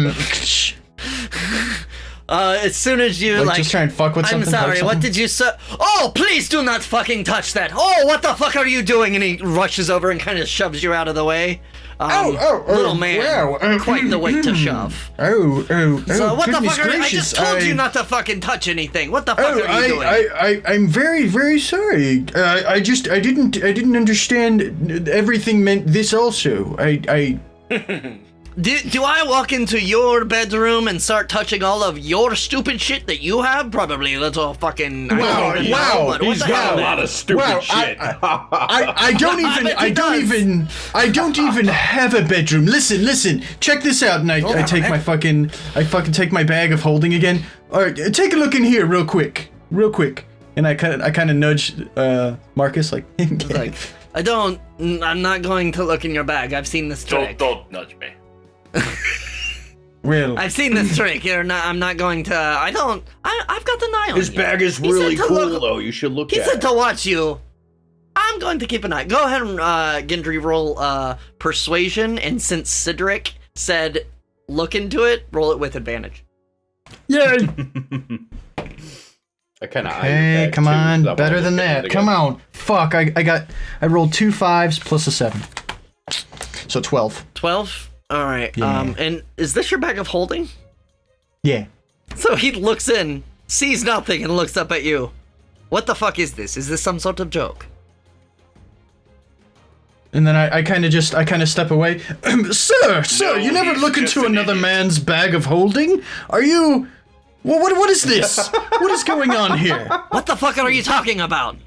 As soon as you just try and fuck with something. I'm sorry, what did you say? Oh, please do not fucking touch that. Oh, what the fuck are you doing? And he rushes over and kind of shoves you out of the way. Little man, wow, quite the weight to shove. So what the fuck gracious, I just told you not to fucking touch anything. What the fuck are you doing? I'm very, very sorry. I didn't understand everything meant this also. Do I walk into your bedroom and start touching all of your stupid shit that you have? Probably a little fucking... Wow. He's got a lot of stupid shit. I don't even have a bedroom. Listen, check this out. And I take my bag of holding again. All right, take a look in here real quick. And I kind of nudge Marcus I'm not going to look in your bag. I've seen this trick. Don't nudge me. Well, I've seen this trick. I'm not going to. I've got an eye on His you. bag is really cool, though. You should look at it. He said to watch you. I'm going to keep an eye. Go ahead and Gendry roll persuasion, and since Cydorik said look into it, roll it with advantage. Yay! I kind of. Hey, come on, better than that. Come on. Fuck, I rolled 2 5s plus a 7. So 12. 12? All right. Yeah. And is this your bag of holding? Yeah. So he looks in, sees nothing, and looks up at you. What the fuck is this? Is this some sort of joke? And then I kind of step away. Sir, you never look into another man's bag of holding? Are you... What is this? What is going on here? What the fuck are you talking about?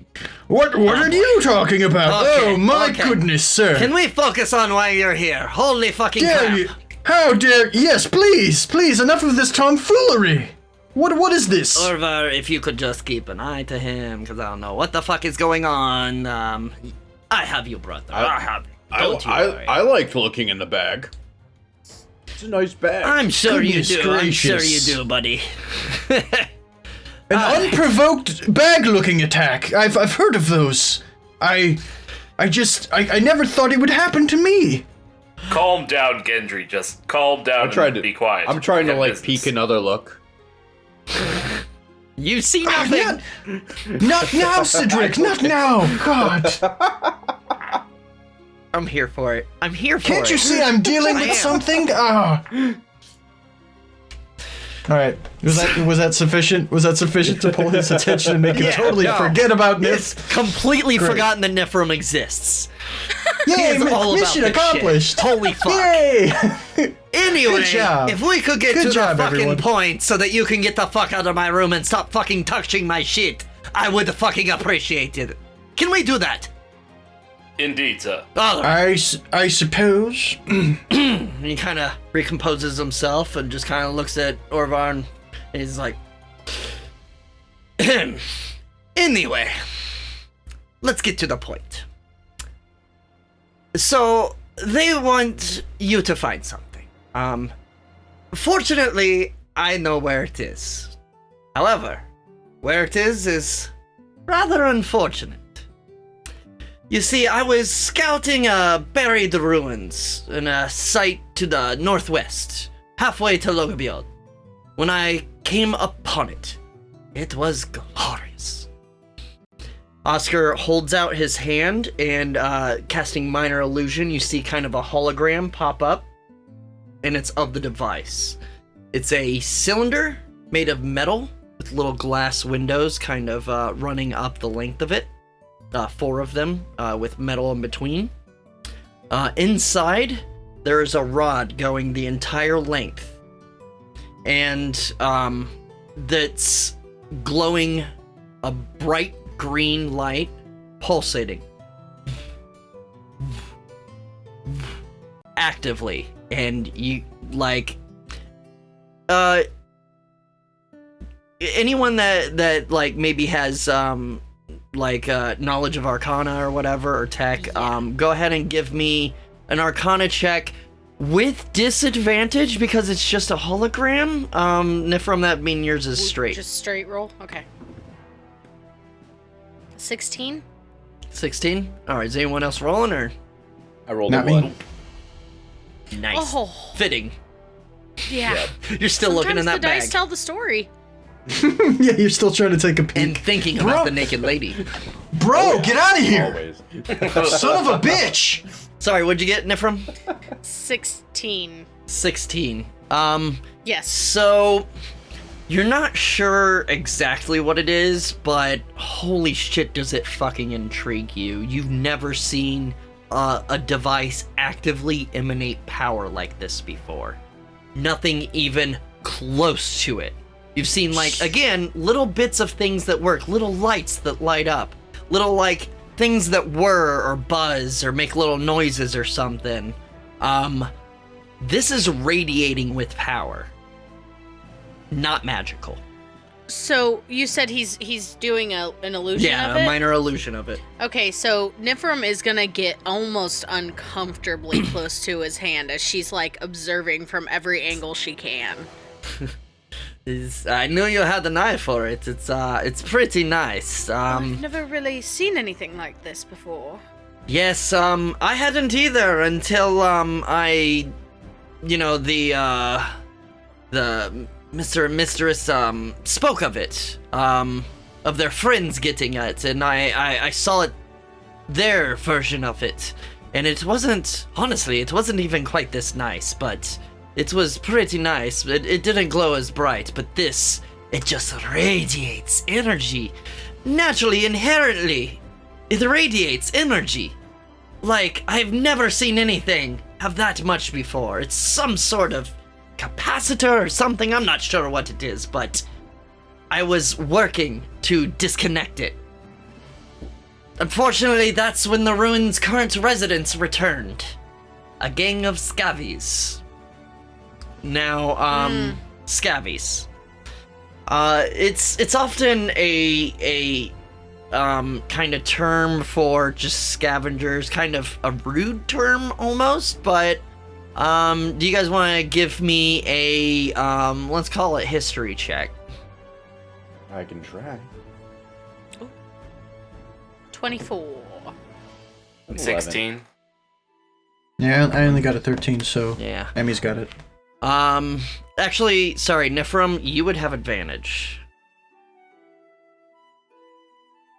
What are you talking about? Okay, oh my goodness, sir. Can we focus on why you're here? Holy fucking crap. How dare... Yes, please, enough of this tomfoolery. What is this? Orvar, if you could just keep an eye to him, because I don't know what the fuck is going on. I have you, brother. I have you. Don't you worry. I liked looking in the bag. It's a nice bag. I'm sure Goodness you do. gracious. I'm sure you do, buddy. An unprovoked bag-looking attack. I've heard of those. I never thought it would happen to me. Calm down, Gendry. Just calm down and be quiet. I'm trying to peek another look. You see nothing. Not now, Cydorik. Not now. God. I'm here for it. I'm here for it. Can't you see I'm dealing I with am. something? Ah. All right. Was that sufficient? Was that sufficient to pull his attention and make him totally forget about He's Nif? completely Great. forgotten that Niphirim exists. Yay! is all about Mission this accomplished. shit. Holy fuck. Yay! Anyway, Good job. if we could get Good to job, the fucking everyone. point so that you can get the fuck out of my room and stop fucking touching my shit, I would fucking appreciate it. Can we do that? Indeed, sir. All right. I suppose. And he kind of recomposes himself and just kind of looks at Orvar and he's like, anyway, let's get to the point. So, they want you to find something. Fortunately, I know where it is. However, where it is rather unfortunate. You see, I was scouting buried ruins in a site to the northwest, halfway to Logabiod, when I came upon it. It was glorious. Oscar holds out his hand and, casting minor illusion, you see kind of a hologram pop up, and it's of the device. It's a cylinder made of metal with little glass windows kind of running up the length of it. 4 of them with metal in between. Inside, there is a rod going the entire length, and that's glowing a bright green light, pulsating actively, and you like anyone that like maybe has knowledge of Arcana or whatever, or tech, go ahead and give me an Arcana check with disadvantage because it's just a hologram. Niphirim, that mean yours is straight. Just straight roll? Okay. 16? 16? Alright, is anyone else rolling, or? I rolled Not a 1. me. Nice. Oh. Fitting. Yeah. You're still looking in that the dice bag. tell the story. Yeah, you're still trying to take a peek. And thinking about the naked lady. Bro, get out of here! Always. Son of a bitch! Sorry, what'd you get, Niphirim? 16. 16. Yes. So, you're not sure exactly what it is, but holy shit does it fucking intrigue you. You've never seen a device actively emanate power like this before. Nothing even close to it. You've seen, like, again, little bits of things that work, little lights that light up, little, like, things that whir or buzz or make little noises or something. This is radiating with power. Not magical. So, you said he's doing an illusion of it? Yeah, a minor illusion of it. Okay, so Niphirim is gonna get almost uncomfortably close to his hand as she's, like, observing from every angle she can. I knew you had an eye for it. It's pretty nice. I've never really seen anything like this before. Yes, I hadn't either until, the Mr. and Mistress, spoke of it, of their friends getting it, and I saw it, their version of it, and it wasn't even quite this nice, but it was pretty nice. It didn't glow as bright, but this, it just radiates energy. Naturally, inherently, it radiates energy. Like, I've never seen anything have that much before. It's some sort of capacitor or something, I'm not sure what it is, but I was working to disconnect it. Unfortunately, that's when the ruin's current residents returned. A gang of scavies. Now, scavies. It's often a kind of term for just scavengers, kind of a rude term almost, but do you guys want to give me a let's call it history check? I can try. 24. 16. Yeah, I only got a 13, so Yeah. Emmy's got it. Actually, sorry, Niphirim, you would have advantage.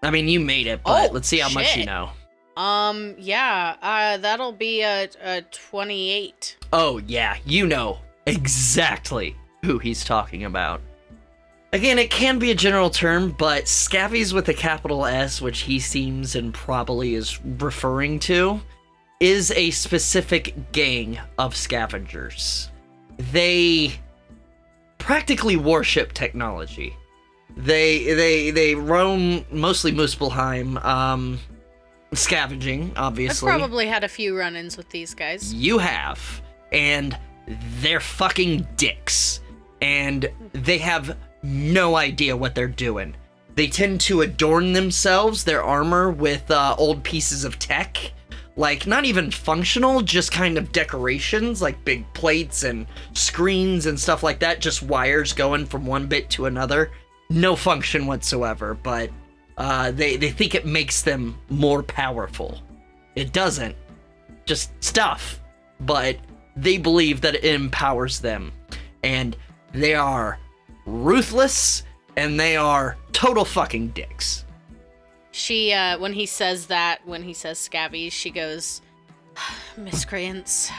I mean, you made it, but let's see how much you shit. know. Yeah, that'll be a 28. Oh, yeah, you know exactly who he's talking about. Again, it can be a general term, but scabbies with a capital S, which he seems and probably is referring to, is a specific gang of scavengers. They practically worship technology. They roam mostly Muspelheim, scavenging, obviously. I've probably had a few run-ins with these guys. You have, and they're fucking dicks, and they have no idea what they're doing. They tend to adorn themselves, their armor, with old pieces of tech, like not even functional, just kind of decorations, like big plates and screens and stuff like that, just wires going from one bit to another. No function whatsoever, but they think it makes them more powerful. It doesn't. Just stuff. But they believe that it empowers them. And they are ruthless, and they are total fucking dicks. She, when he says scabbies, she goes, miscreants.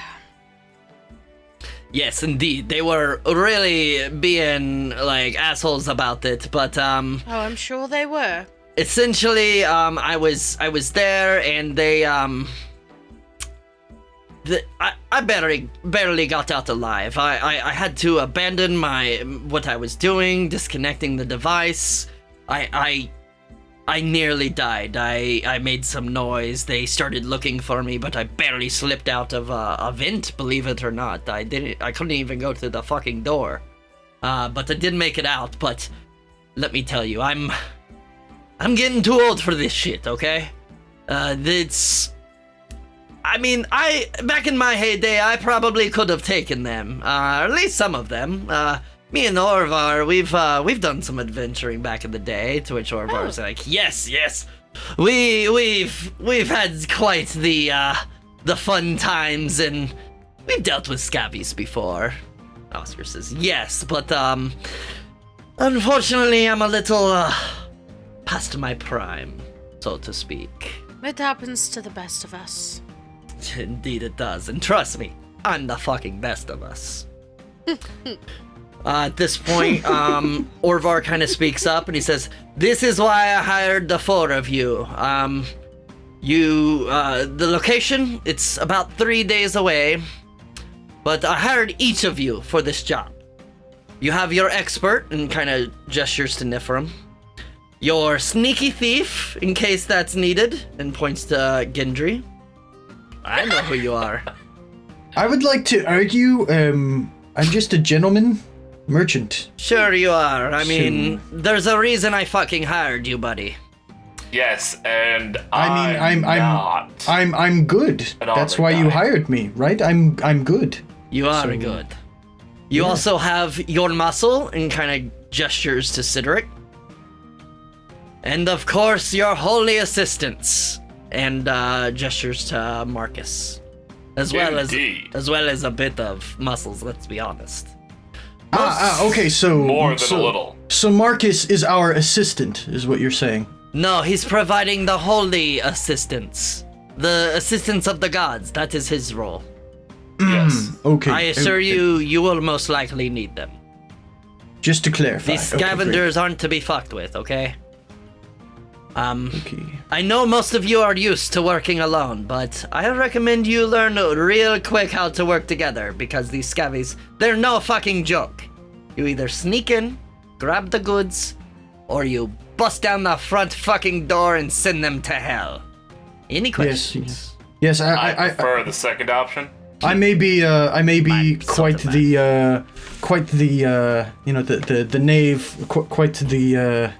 Yes, indeed. They were really being, like, assholes about it, but, Oh, I'm sure they were. essentially, I was there, and they, I barely got out alive. I had to abandon what I was doing, disconnecting the device. I nearly died. I made some noise. They started looking for me, but I barely slipped out of a vent, believe it or not. I couldn't even go to the fucking door. But I did make it out, but let me tell you, I'm getting too old for this shit, okay? Back in my heyday, I probably could have taken them, at least some of them. Me and Orvar, we've done some adventuring back in the day. To which Orvar's like, yes, we've had quite the fun times, and we've dealt with scabbies before. Oscar says, yes, but unfortunately, I'm a little past my prime, so to speak. It happens to the best of us. Indeed it does, and trust me, I'm the fucking best of us. At this point, Orvar kind of speaks up, and he says, this is why I hired the four of you. The location, it's about 3 days away, but I hired each of you for this job. You have your expert, and kind of gestures to Niphirim. Your sneaky thief, in case that's needed, and points to Gendry. I know who you are. I would like to argue, I'm just a gentleman merchant. Sure you are. I mean, there's a reason I fucking hired you, buddy. Yes, and I'm good. That's why you hired me, right? I'm good. You are good. You also have your muscle, and kind of gestures to Cydorik. And of course, your holy assistants, and gestures to Marcus, as well as a bit of muscles. Let's be honest. Okay, so more than a little. So Marcus is our assistant, is what you're saying? No, he's providing the holy assistance, the assistance of the gods. That is his role. Yes. Okay. I assure you will most likely need them. Just to clarify, These scavengers aren't to be fucked with, okay? Okay. I know most of you are used to working alone, but I recommend you learn real quick how to work together, because these scabbies, they're no fucking joke. You either sneak in, grab the goods, or you bust down the front fucking door and send them to hell. Any questions? Yes. I prefer the second option. I may be quite the knave, quite the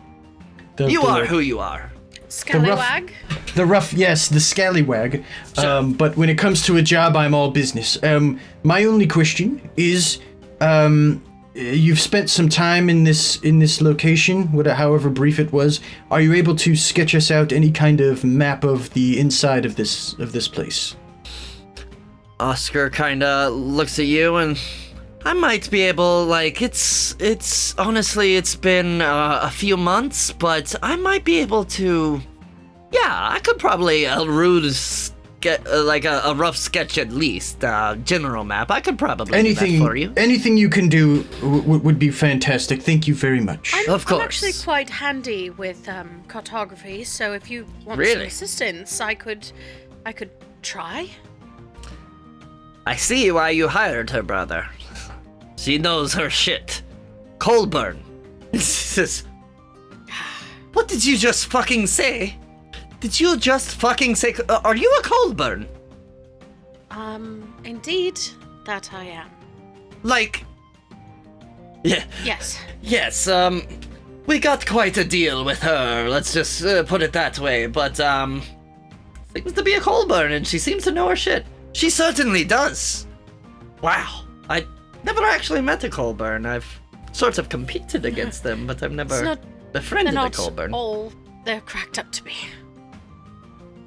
you are who you are. Scallywag? The scallywag. Sure. But when it comes to a job, I'm all business. My only question is, you've spent some time in this location, however brief it was. Are you able to sketch us out any kind of map of the inside of this place? Oscar kinda looks at you, and I might be able, like, it's honestly, it's been a few months, but I might be able to Yeah, I could probably like a rough sketch at least, general map. I could probably do that for you. Anything you can do would be fantastic. Thank you very much. Of course. I'm actually quite handy with cartography, so if you want some Really? assistance, I could try. I see why you hired her, brother. She knows her shit. Colburn. What did you just fucking say? Did you just fucking say... are you a Colburn? Indeed, that I am. Like... Yeah. Yes. Yes, we got quite a deal with her, let's just put it that way, but, seems to be a Colburn, and she seems to know her shit. She certainly does. Wow. I never actually met a Colburn. I've sort of competed against them, but I've never befriended a Colburn. They're not all they're cracked up to be.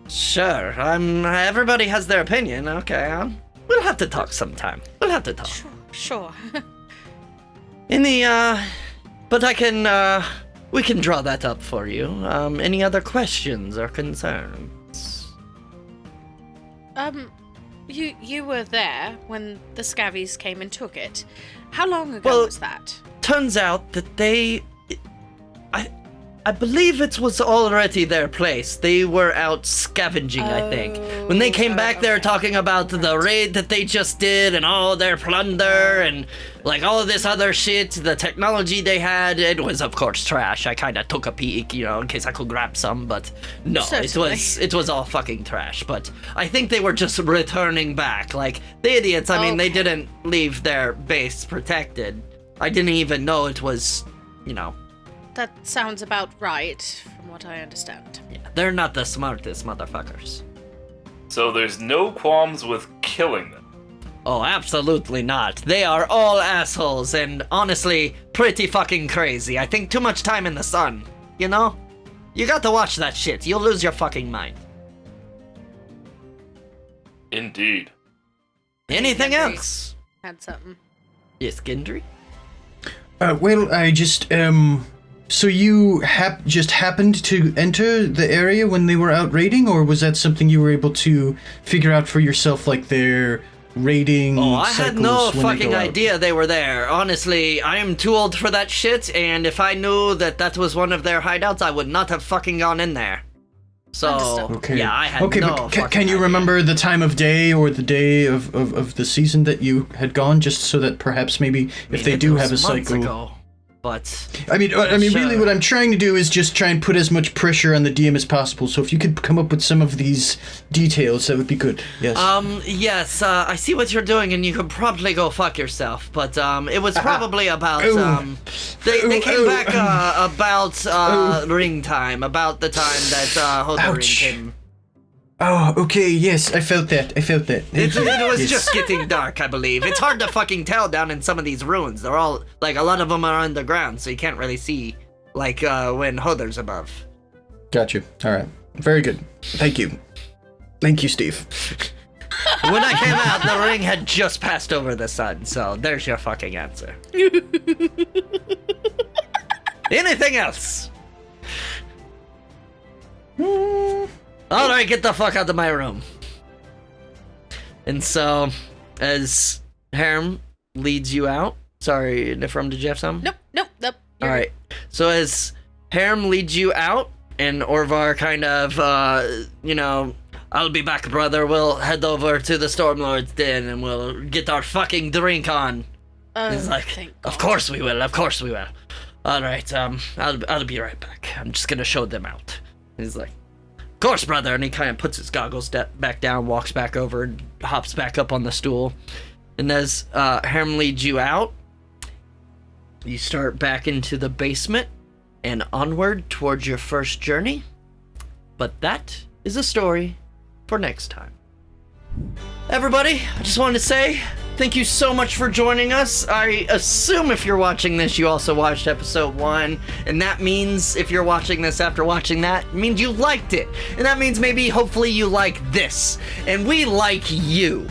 Sure, everybody has their opinion, okay, we'll have to talk sometime. We'll have to talk. Sure. But we can draw that up for you. Any other questions or concerns? You were there when the scavies came and took it. How long ago was that? Turns out that I believe it was already their place. They were out scavenging, I think. When they came back, they were talking about the raid that they just did and all their plunder and like all of this other shit. The technology they had, it was of course trash. I kind of took a peek, in case I could grab some, but no, Certainly. it was all fucking trash. But I think they were just returning back. Like the idiots. I mean, they didn't leave their base protected. I didn't even know it was, That sounds about right, from what I understand. Yeah, they're not the smartest motherfuckers. So there's no qualms with killing them. Oh, absolutely not. They are all assholes and honestly pretty fucking crazy. I think too much time in the sun, You got to watch that shit. You'll lose your fucking mind. Indeed. Anything else? Had something. Yes, Gendry? Well, I just, so you just happened to enter the area when they were out raiding, or was that something you were able to figure out for yourself, like their raiding Oh, I had no cycles when they fucking go out? idea they were there. Honestly, I am too old for that shit, and if I knew that was one of their hideouts, I would not have fucking gone in there. So, Understood. Okay. yeah, I had okay, no but fucking can you idea. remember the time of day or the day of the season that you had gone, just so that perhaps maybe if they it do was have a months cycle... ago, but I mean, really, Sure. what I'm trying to do is just try and put as much pressure on the DM as possible. So if you could come up with some of these details, that would be good. Yes. yes, I see what you're doing, and you could probably go fuck yourself. But it was probably about they came back about ring time, about the time that Hodarin Ouch. came. Oh, okay. Yes, I felt that. It was Yes. just getting dark, I believe. It's hard to fucking tell down in some of these ruins. They're all, like, a lot of them are underground, so you can't really see, like, when Hodar's above. Gotcha. All right. Very good. Thank you. Thank you, Steve. When I came out, the ring had just passed over the sun, so there's your fucking answer. Anything else? Alright, get the fuck out of my room. And so, as Herm leads you out, sorry, Niphirim, did you have something? Nope. You're Alright, so as Herm leads you out, and Orvar kind of, I'll be back, brother, we'll head over to the Stormlord's Den and we'll get our fucking drink on. He's like, thank of God. course we will. Alright, I'll be right back. I'm just gonna show them out. He's like, of course, brother, and he kind of puts his goggles back down, walks back over, and hops back up on the stool. And as Herm leads you out, you start back into the basement and onward towards your first journey. But that is a story for next time. Everybody, I just wanted to say thank you so much for joining us. I assume if you're watching this, you also watched episode 1, and that means if you're watching this after watching that, it means you liked it. And that means maybe, hopefully, you like this. And we like you.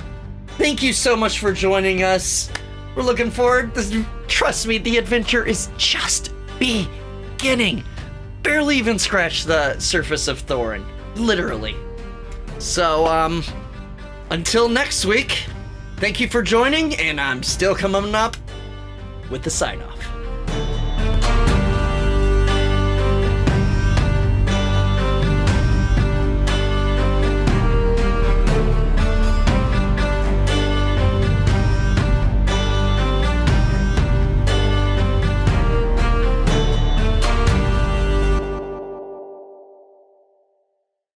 Thank you so much for joining us. We're looking forward. Trust me, the adventure is just beginning. Barely even scratched the surface of Thorin. Literally. So, until next week, thank you for joining, and I'm still coming up with the sign-off.